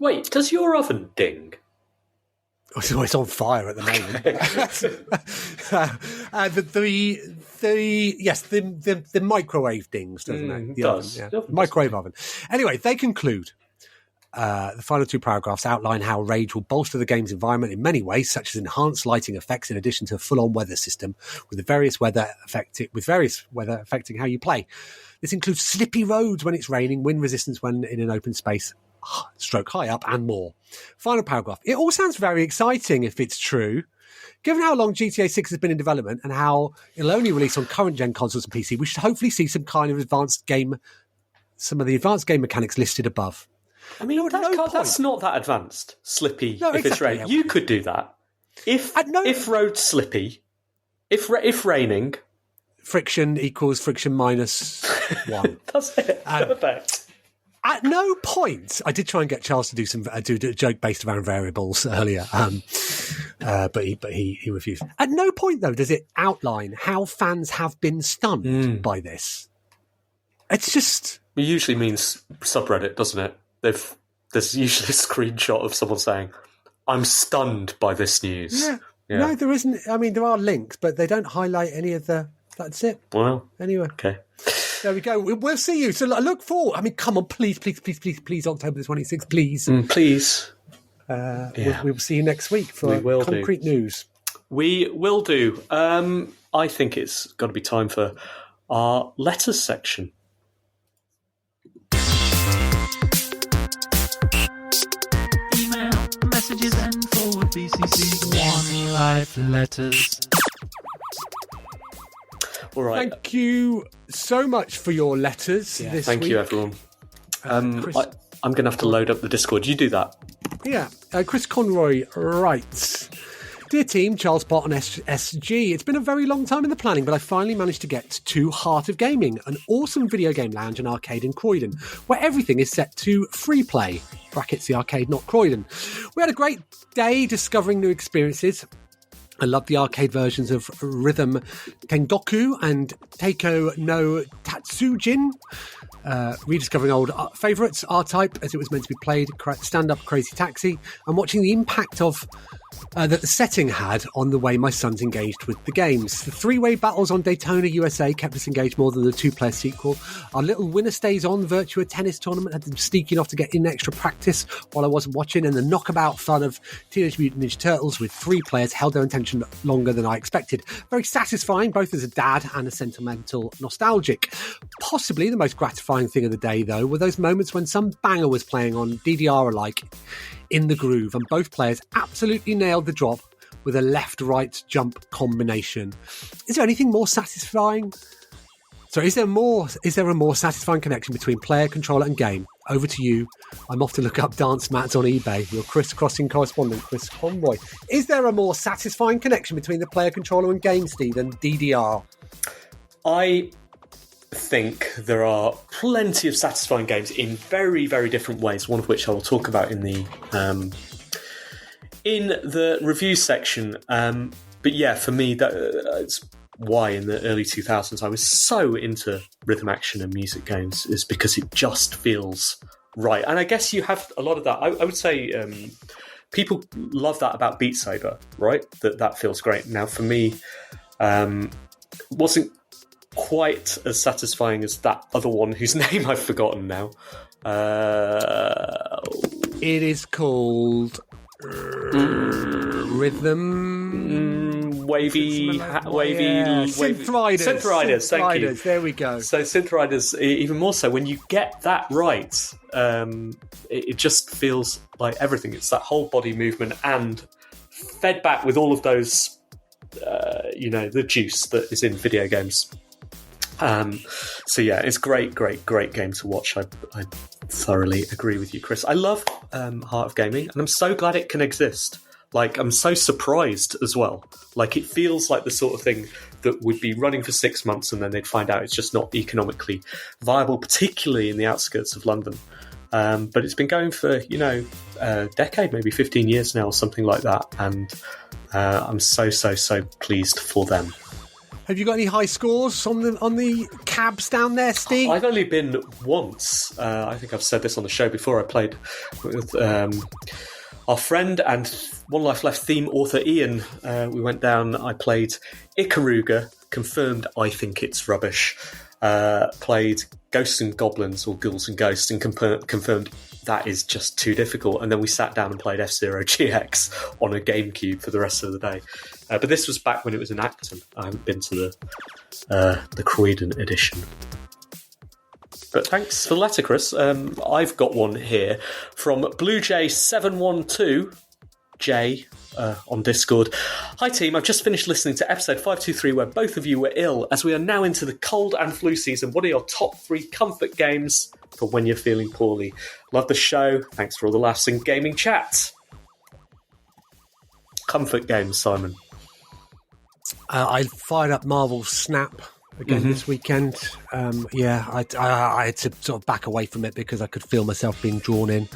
Wait, does your oven ding? So it's on fire at the moment. The microwave dings, doesn't it? The oven. Microwave oven. Anyway, they conclude. The final 2 paragraphs outline how Rage will bolster the game's environment in many ways, such as enhanced lighting effects in addition to a full-on weather system with various weather affecting how you play. This includes slippy roads when it's raining, wind resistance when in an open space, stroke high up, and more. Final paragraph. It all sounds very exciting if it's true. Given how long GTA 6 has been in development and how it'll only release on current gen consoles and PC, we should hopefully see some of the advanced game mechanics listed above. I mean, that's not that advanced. Slippy, if it's raining. You could do that. If road slippy, if raining, friction equals friction minus 1. That's it. Perfect. At no point, I did try and get Charles to do a joke based around variables earlier, but he refused. At no point, though, does it outline how fans have been stunned by this. It's just... It usually means subreddit, doesn't it? There's usually a screenshot of someone saying, "I'm stunned by this news." Yeah. No, there isn't. I mean, there are links, but they don't highlight any of the... That's it. Well, anyway. Okay. There we go. We'll see you. So look forward. I mean, come on, please, October the 26th, please. Please. We will see you next week for concrete news. We will do. I think it's got to be time for our letters section. Email, messages, and forward BCC. One life letters. All right. Thank you so much for your letters this week. Thank you, everyone. I'm going to have to load up the Discord. You do that. Yeah. Chris Conroy writes, "Dear team, Charles Pott and SG, it's been a very long time in the planning, but I finally managed to get to Heart of Gaming, an awesome video game lounge and arcade in Croydon, where everything is set to free play. Brackets the arcade, not Croydon. We had a great day discovering new experiences. I love the arcade versions of Rhythm Tengoku and Teiko no Tatsujin. Rediscovering old favourites, R-Type, as it was meant to be played, Stand-Up Crazy Taxi, and watching the impact of that the setting had on the way my sons engaged with the games. The three-way battles on Daytona, USA kept us engaged more than the two-player sequel. Our little winner stays on Virtua tennis tournament had them sneaking off to get in extra practice while I wasn't watching, and the knockabout fun of Teenage Mutant Ninja Turtles with 3 players held their attention longer than I expected. Very satisfying, both as a dad and a sentimental nostalgic. Possibly the most gratifying thing of the day, though, were those moments when some banger was playing on DDR alike in the groove, and both players absolutely nailed the drop with a left-right jump combination. Is there anything more satisfying? So is there a more satisfying connection between player, controller and game? Over to you. I'm off to look up dance mats on eBay. Your crisscrossing correspondent, Chris Conroy. Is there a more satisfying connection between the player, controller and game, Steve, than DDR? I think there are plenty of satisfying games in very, very different ways, one of which I will talk about in the review section. But yeah, for me, that's why in the early 2000s I was so into rhythm action and music games, is because it just feels right. And I guess you have a lot of that. I would say people love that about Beat Saber, right? That feels great. Now, for me, wasn't quite as satisfying as that other one whose name I've forgotten now. It is called Rhythm... Wavy. Synth Riders. Thank you. There we go. So Synth Riders, even more so, when you get that right, it just feels like everything. It's that whole body movement and fed back with all of those, the juice that is in video games. So yeah, it's great game to watch. I thoroughly agree with you, Chris. I love Heart of Gaming, and I'm so glad it can exist. Like, I'm so surprised as well. Like, it feels like the sort of thing that would be running for 6 months and then they'd find out it's just not economically viable, particularly in the outskirts of London. But it's been going for, a decade, maybe 15 years now, or something like that. And I'm so pleased for them. Have you got any high scores on the cabs down there, Steve? I've only been once. I think I've said this on the show before. I played with our friend and One Life Left theme author Ian. We went down. I played Ikaruga. Confirmed I think it's rubbish. Played Ghosts and Goblins, or Ghouls and Ghosts, and confirmed that is just too difficult. And then we sat down and played F-Zero GX on a GameCube for the rest of the day. But this was back when it was in Acton. I haven't been to the Croydon edition. But thanks for the letter, Chris. I've got one here from BlueJ712J on Discord. Hi team, I've just finished listening to episode 523 where both of you were ill. As we are now into the cold and flu season, what are your top 3 comfort games for when you're feeling poorly? Love the show. Thanks for all the laughs and gaming chat. comfort games, Simon? I fired up Marvel's Snap again this weekend. I had to sort of back away from it because I could feel myself being drawn in.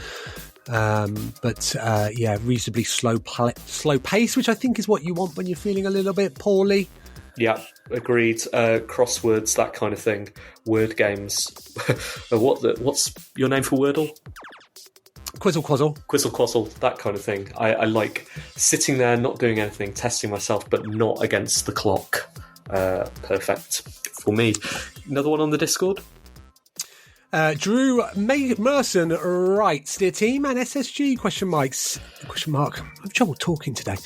Reasonably slow pace, which I think is what you want when you're feeling a little bit poorly. Yeah, agreed. Crosswords, that kind of thing. Word games. What's your name for Wordle? Quizzle Quazzle. Quizzle Quazzle, that kind of thing. I like sitting there, not doing anything, testing myself, but not against the clock. Perfect for me. Another one on the Discord? Drew Merson writes, "Dear team and SSG, question mark. I have trouble talking today.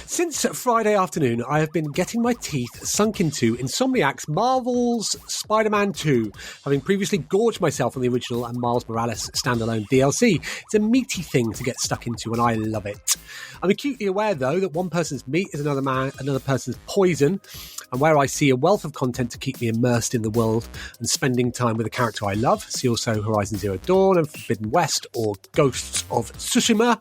Since Friday afternoon, I have been getting my teeth sunk into Insomniac's Marvel's Spider-Man 2, having previously gorged myself on the original and Miles Morales standalone DLC. It's a meaty thing to get stuck into, and I love it. I'm acutely aware, though, that one person's meat is another person's poison, and where I see a wealth of content to keep me immersed in the world and spending time with a character I love, see also Horizon Zero Dawn and Forbidden West or Ghosts of Tsushima,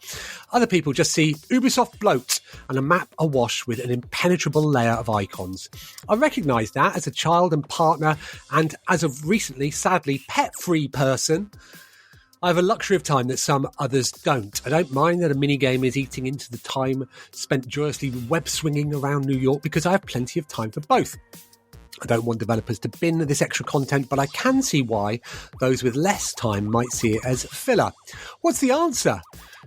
other people just see Ubisoft bloat and a map awash with an impenetrable layer of icons. I recognise that as a child and partner, and as of recently, sadly, pet-free person, I have a luxury of time that some others don't. I don't mind that a minigame is eating into the time spent joyously web-swinging around New York because I have plenty of time for both. I don't want developers to bin this extra content, but I can see why those with less time might see it as filler. What's the answer?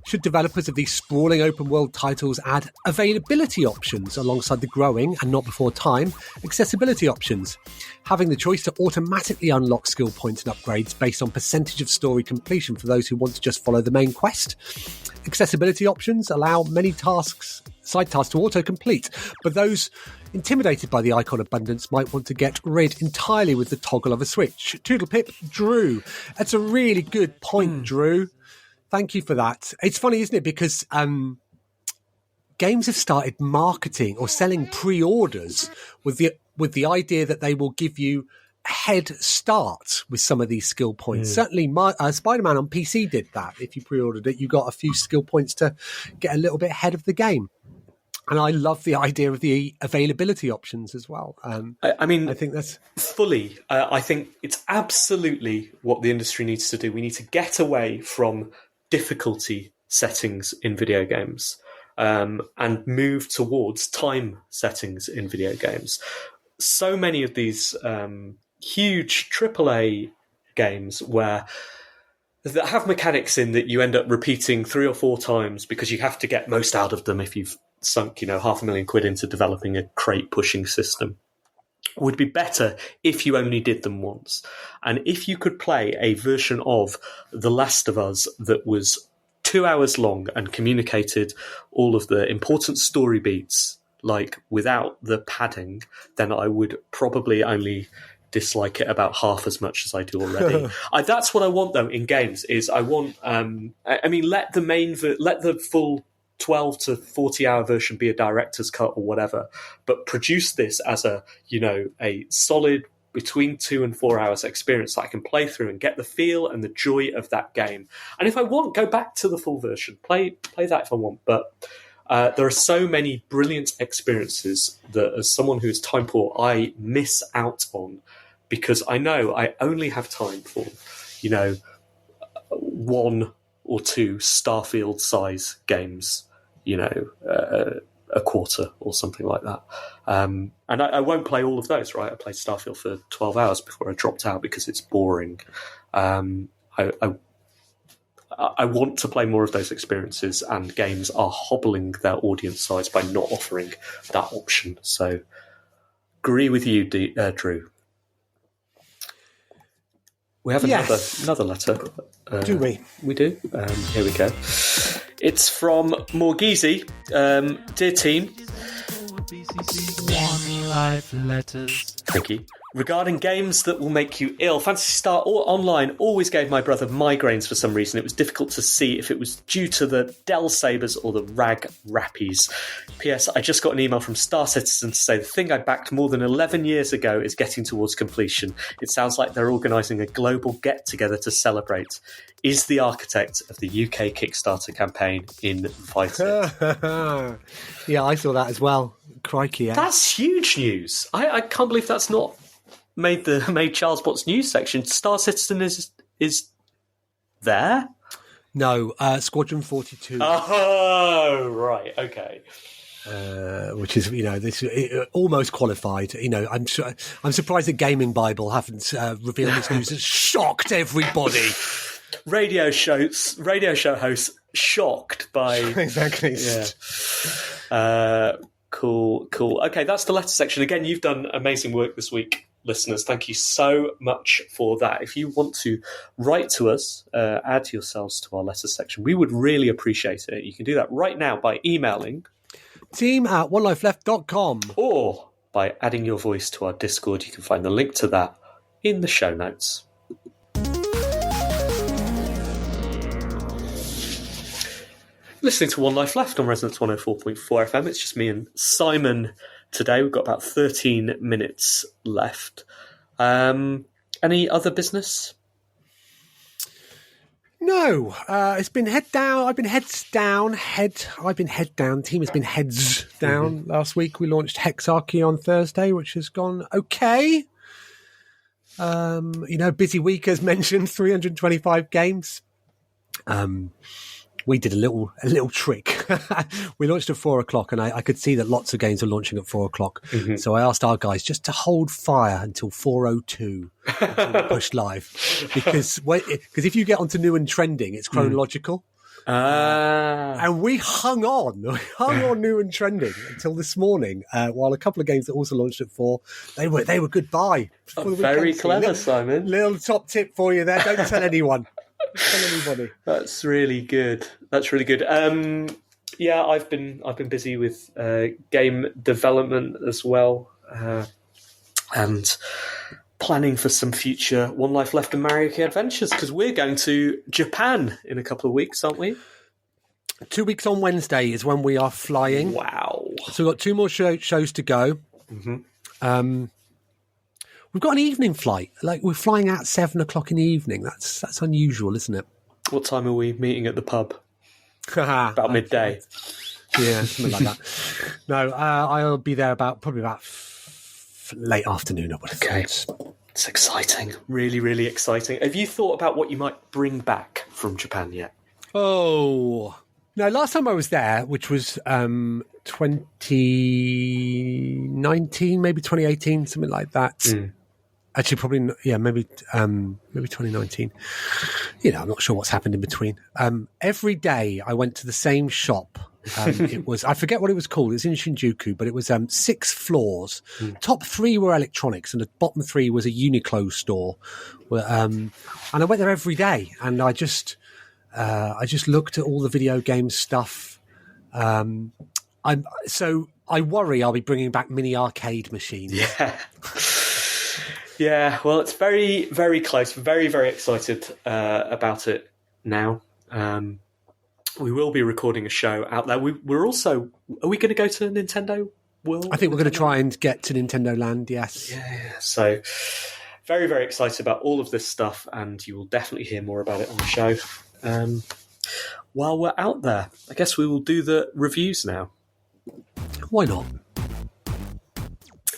Should developers of these sprawling open-world titles add availability options alongside the growing, and not before time, accessibility options? Having the choice to automatically unlock skill points and upgrades based on percentage of story completion for those who want to just follow the main quest? Accessibility options allow many side tasks to auto-complete, but those intimidated by the icon abundance might want to get rid entirely with the toggle of a switch. Toodlepip, Drew. That's a really good point, Drew. Thank you for that. It's funny, isn't it? Because games have started marketing or selling pre-orders with the idea that they will give you a head start with some of these skill points. Certainly, Spider-Man on PC did that. If you pre-ordered it, you got a few skill points to get a little bit ahead of the game. And I love the idea of the availability options as well. I think that's fully. I think it's absolutely what the industry needs to do. We need to get away from difficulty settings in video games and move towards time settings in video games. So many of these huge AAA games that have mechanics in that you end up repeating 3 or 4 times because you have to get most out of them if you've sunk, £500,000 into developing a crate pushing system, would be better if you only did them once. And if you could play a version of The Last of Us that was 2 hours long and communicated all of the important story beats, like without the padding, then I would probably only dislike it about half as much as I do already. That's what I want, though, in games. Is I want, let the full 12 to 40 hour version be a director's cut or whatever, but produce this as a solid between 2 and 4 hours experience that I can play through and get the feel and the joy of that game. And if I want, go back to the full version, play that if I want. But there are so many brilliant experiences that, as someone who's time poor, I miss out on because I know I only have time for, 1 or 2 Starfield size games, a quarter or something like that. And I won't play all of those, right? I played Starfield for 12 hours before I dropped out because it's boring. I want to play more of those experiences, and games are hobbling their audience size by not offering that option. So, agree with you, Drew. We have another letter. Do we? We do. Here we go. It's from Morgizi. Dear team. One Life Letters. Thank you. Regarding games that will make you ill, Phantasy Star Online always gave my brother migraines for some reason. It was difficult to see if it was due to the Del Sabers or the Rag Rappies. P.S. I just got an email from Star Citizen to say the thing I backed more than 11 years ago is getting towards completion. It sounds like they're organising a global get-together to celebrate. Is the architect of the UK Kickstarter campaign invited? Yeah, I saw that as well. Crikey, yeah. That's huge news. I can't believe that's not made Charles Bott's news section. Star Citizen is there? No, Squadron 42. Oh, right, okay. Which is, this almost qualified. I'm surprised that Gaming Bible haven't revealed this news. It's shocked everybody. Radio show hosts shocked by exactly. Yeah. Cool. Okay, that's the letter section. Again, you've done amazing work this week, listeners. Thank you so much for that. If you want to write to us, add yourselves to our letter section, we would really appreciate it. You can do that right now by emailing team@onelifeleft.com or by adding your voice to our Discord. You can find the link to that in the show notes. Listening to One Life Left on Resonance 104.4 FM. It's just me and Simon today. We've got about 13 minutes left. Any other business? No. It's been head down. I've been heads down. I've been head down. Team has been heads down. Last week we launched Hexarchy on Thursday, which has gone okay. Busy week as mentioned, 325 games. We did a little trick. We launched at 4:00, and I could see that lots of games were launching at 4:00. Mm-hmm. So I asked our guys just to hold fire until 4:02 until we pushed live, because if you get onto new and trending, it's chronological. And we hung on new and trending until this morning. While a couple of games that also launched at 4, they were goodbye. Very clever, Simon. Little top tip for you there. Don't tell anyone. Tell anybody. That's really good. I've been busy with game development as well, and planning for some future One Life Left and Maraoke adventures, because we're going to Japan in a couple of weeks, aren't we? 2 weeks on Wednesday is when we are flying. Wow! So we've got 2 more shows to go. Mm-hmm. We've got an evening flight. Like, we're flying out 7:00 in the evening. That's unusual, isn't it? What time are we meeting at the pub? About midday. Yeah, something like that. No, I'll be there probably about late afternoon. I would have thought. It's exciting. Really, really exciting. Have you thought about what you might bring back from Japan yet? Oh, no. Last time I was there, which was 2019, maybe 2018, something like that. Actually, probably, maybe 2019. I'm not sure what's happened in between. Every day I went to the same shop. It was, I forget what it was called. It was in Shinjuku, but it was 6 floors. Top 3 were electronics, and the bottom 3 was a Uniqlo store. And I went there every day, and I just looked at all the video game stuff. So I worry I'll be bringing back mini arcade machines. Yeah, well, it's very, very close. Very, very excited about it now. We will be recording a show out there. Are we going to go to Nintendo World? I think we're going to try and get to Nintendo Land, yes. Yeah, so very, very excited about all of this stuff, and you will definitely hear more about it on the show. While we're out there, I guess we will do the reviews now. Why not?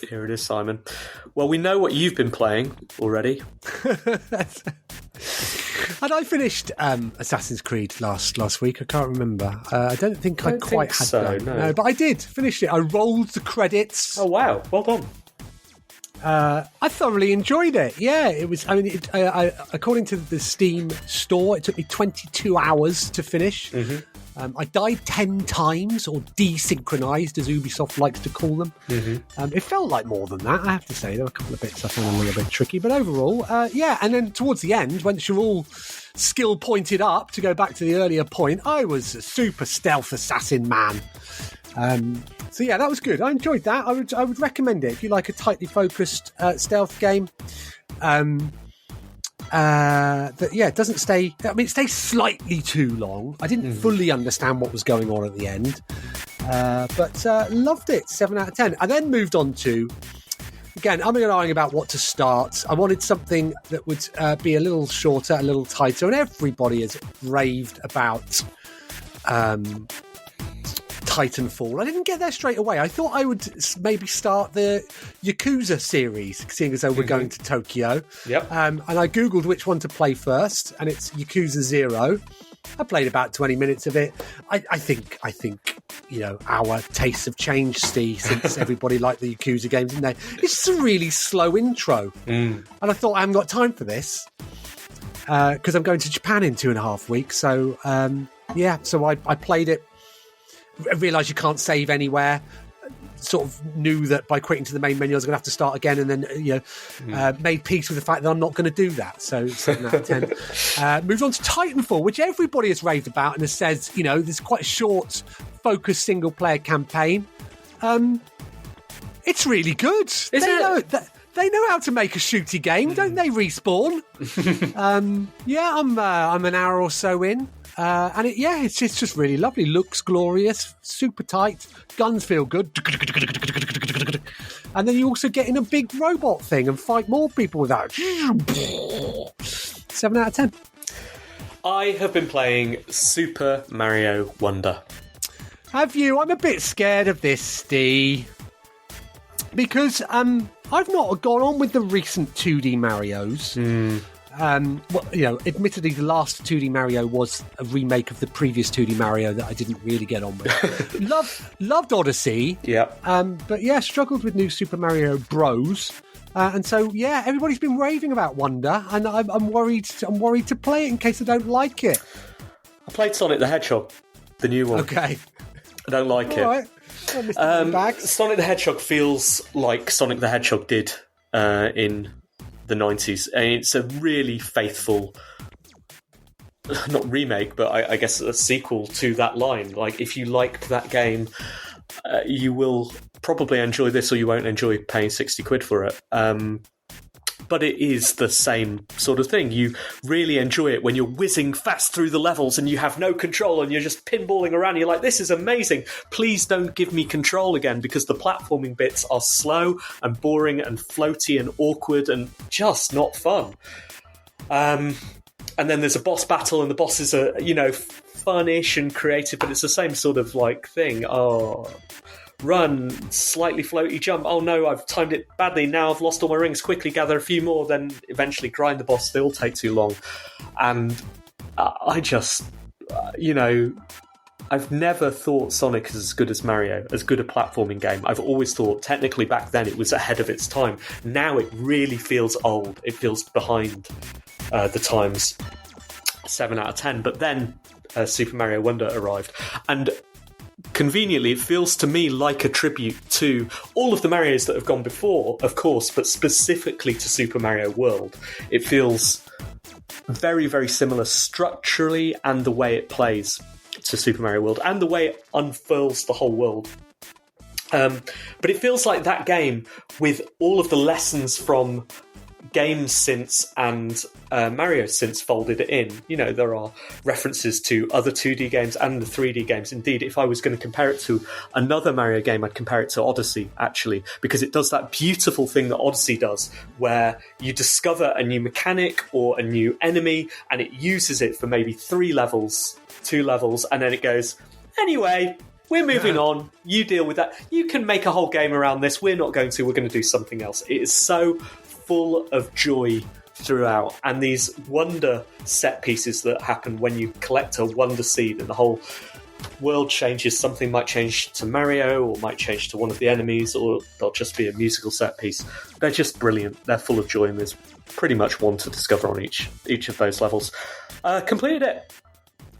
Here it is, Simon. Well, we know what you've been playing already. Had I finished Assassin's Creed last week? I can't remember. I don't think I quite had that. No, but I did finish it. I rolled the credits. Oh, wow. Well done. I thoroughly enjoyed it. Yeah, it was. I mean, according to the Steam store, it took me 22 hours to finish. Mm-hmm. I died 10 times, or desynchronized, as Ubisoft likes to call them. Mm-hmm. It felt like more than that, I have to say. There were a couple of bits I found a little bit tricky, but overall, yeah. And then towards the end, once you're all skill pointed up, to go back to the earlier point, I was a super stealth assassin man. So yeah, that was good. I enjoyed that. I would recommend it if you like a tightly focused stealth game. It doesn't stay. I mean, it stays slightly too long. I didn't fully understand what was going on at the end, but loved it. 7 out of 10. I then moved on to. Again, I'm eyeing about what to start. I wanted something that would be a little shorter, a little tighter, and everybody has raved about Titanfall. I didn't get there straight away. I thought I would maybe start the Yakuza series, seeing as though we're going to Tokyo. Yep. And I googled which one to play first, and it's Yakuza 0. I played about 20 minutes of it. I think our tastes have changed, Steve, since everybody liked the Yakuza games, didn't they? It's a really slow intro. And I thought, I haven't got time for this because I'm going to Japan in 2.5 weeks. So, so I played it. I realised you can't save anywhere. Sort of knew that by quitting to the main menu I was going to have to start again, and then made peace with the fact that I'm not going to do that. So 7 out of 10. Moved on to Titanfall, which everybody has raved about and has said, there's quite a short, focused single player campaign. It's really good. They know how to make a shooty game, don't they? Respawn. I'm an hour or so in. And it's just really lovely. Looks glorious, super tight. Guns feel good. And then you also get in a big robot thing and fight more people with that. 7 out of 10. I have been playing Super Mario Wonder. Have you? I'm a bit scared of this, Steve. Because I've not gone on with the recent 2D Marios. Admittedly, the last 2D Mario was a remake of the previous 2D Mario that I didn't really get on with. Loved Odyssey. Yeah. Struggled with New Super Mario Bros. And so, everybody's been raving about Wonder, and I'm worried to play it in case I don't like it. I played Sonic the Hedgehog, the new one. Okay. I don't like it. Right. Sonic the Hedgehog feels like Sonic the Hedgehog did in the 90s, and it's a really faithful, not remake, but I guess a sequel to that line. Like, if you liked that game, you will probably enjoy this, or you won't enjoy paying 60 quid for it. But it is the same sort of thing. You really enjoy it when you're whizzing fast through the levels and you have no control and you're just pinballing around. You're like, this is amazing. Please don't give me control again, because the platforming bits are slow and boring and floaty and awkward and just not fun. And then there's a boss battle, and the bosses are, fun-ish and creative, but it's the same sort of thing. Run, slightly floaty jump. Oh no, I've timed it badly. Now I've lost all my rings. Quickly gather a few more, then eventually grind the boss. They all take too long. And I just, I've never thought Sonic is as good as Mario, as good a platforming game. I've always thought, technically back then, it was ahead of its time. Now it really feels old. It feels behind the times. 7 out of 10. But then Super Mario Wonder arrived. And conveniently, it feels to me like a tribute to all of the Marios that have gone before, of course, but specifically to Super Mario World. It feels very, very similar structurally, and the way it plays to Super Mario World, and the way it unfurls the whole world. But it feels like that game with all of the lessons from games since and Mario since folded it in. There are references to other 2D games and the 3D games. Indeed, if I was going to compare it to another Mario game, I'd compare it to Odyssey, actually, because it does that beautiful thing that Odyssey does, where you discover a new mechanic or a new enemy, and it uses it for maybe 2 levels, and then it goes, anyway, we're moving on. You deal with that. You can make a whole game around this. We're not going to. We're going to do something else. It is so full of joy throughout, and these wonder set pieces that happen when you collect a wonder seed and the whole world changes. Something might change to Mario, or might change to one of the enemies, or they'll just be a musical set piece. They're just brilliant. They're full of joy, and there's pretty much one to discover on each of those levels. Completed it.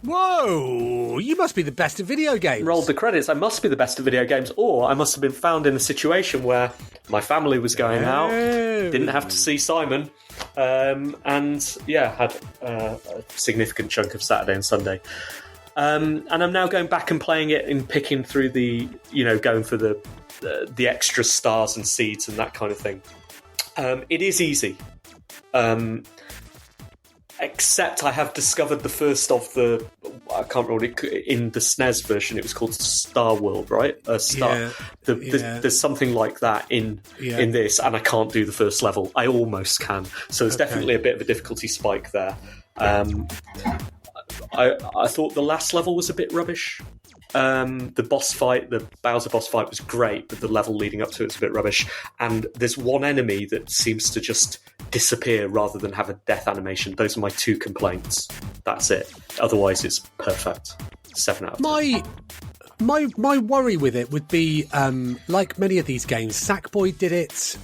Whoa, you must be the best at video games. Rolled the credits. I must be the best at video games, or I must have been found in a situation where my family was going out, didn't have to see Simon, and had a significant chunk of Saturday and Sunday. And I'm now going back and playing it and picking through going for the extra stars and seeds and that kind of thing. It is easy. Except I have discovered the first of the... I can't remember in the SNES version. It was called Star World, right? There's something like that in this, and I can't do the first level. I almost can. So there's definitely a bit of a difficulty spike there. I thought the last level was a bit rubbish. The boss fight, the Bowser boss fight, was great, but the level leading up to it was a bit rubbish. And there's one enemy that seems to just disappear rather than have a death animation. Those are my two complaints. That's it. Otherwise, it's perfect. 7 out of 10. My worry with it would be, like many of these games, Sackboy did it.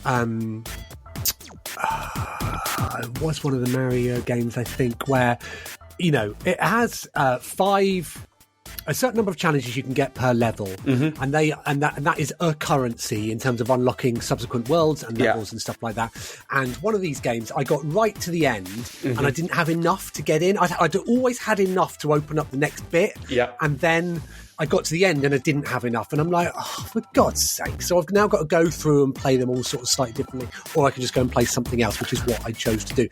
It was one of the Mario games, I think, where it has a certain number of challenges you can get per level, and that is a currency in terms of unlocking subsequent worlds and levels and stuff like that. And one of these games, I got right to the end, and I didn't have enough to get in. I'd always had enough to open up the next bit, and then I got to the end and I didn't have enough, and I'm like, oh, for God's sake. So I've now got to go through and play them all sort of slightly differently, or I can just go and play something else, which is what I chose to do.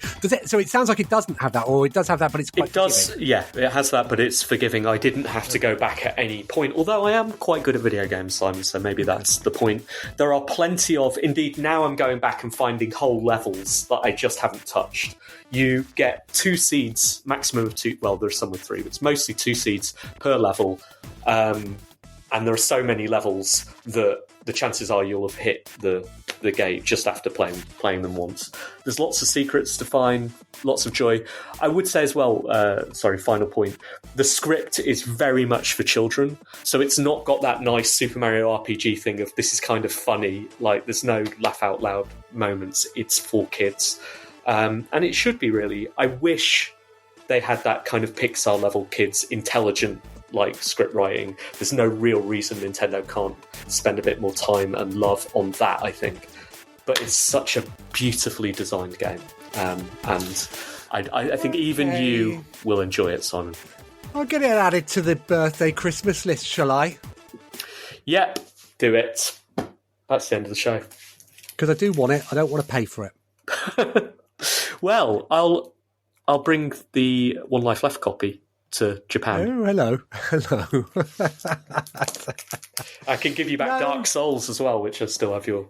So it sounds like it doesn't have that, or it does have that, but it's quite forgiving. Yeah, it has that, but it's forgiving. I didn't have to go back at any point, although I am quite good at video games, Simon, so maybe that's the point. There are plenty of... Indeed, now I'm going back and finding whole levels that I just haven't touched. You get 2 seeds, maximum of 2... Well, there's some with 3, but it's mostly 2 seeds per level. And there are so many levels that the chances are you'll have hit the gate just after playing them once. There's lots of secrets to find, lots of joy. I would say as well, final point, the script is very much for children, so it's not got that nice Super Mario RPG thing of this is kind of funny, like there's no laugh out loud moments. It's for kids. And it should be, really. I wish they had that kind of Pixar level kids intelligent like script writing. There's no real reason Nintendo can't spend a bit more time and love on that, I think. But it's such a beautifully designed game, and I think even you will enjoy it, Simon. I'll get it added to the birthday Christmas list, shall I? Yep, do it. That's the end of the show. Because I do want it. I don't want to pay for it. Well, I'll bring the One Life Left copy to Japan. Oh, hello. I can give you back Dark Souls as well, which I still have your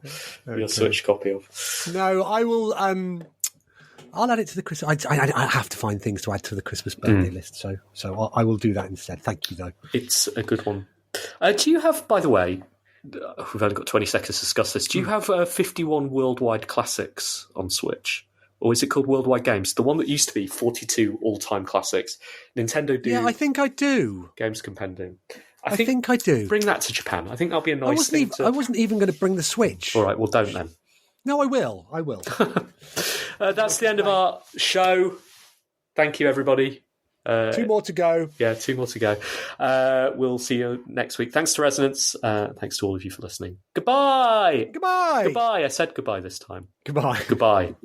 Switch copy of. No, I will. I'll add it to the Christmas. I have to find things to add to the Christmas birthday list, so I will do that instead. Thank you, though. It's a good one. Do you have, by the way, we've only got 20 seconds to discuss this. Do you have 51 worldwide classics on Switch? Or is it called Worldwide Games? The one that used to be 42 all-time classics. Nintendo do... Yeah, I think I do. Games Compendium. I think I do. Bring that to Japan. I think that'll be a nice thing I wasn't even going to bring the Switch. All right, well, don't then. No, I will. That's the end of our show. Thank you, everybody. 2 more to go. Yeah, 2 more to go. We'll see you next week. Thanks to Resonance. Thanks to all of you for listening. Goodbye. I said goodbye this time. Goodbye. Goodbye.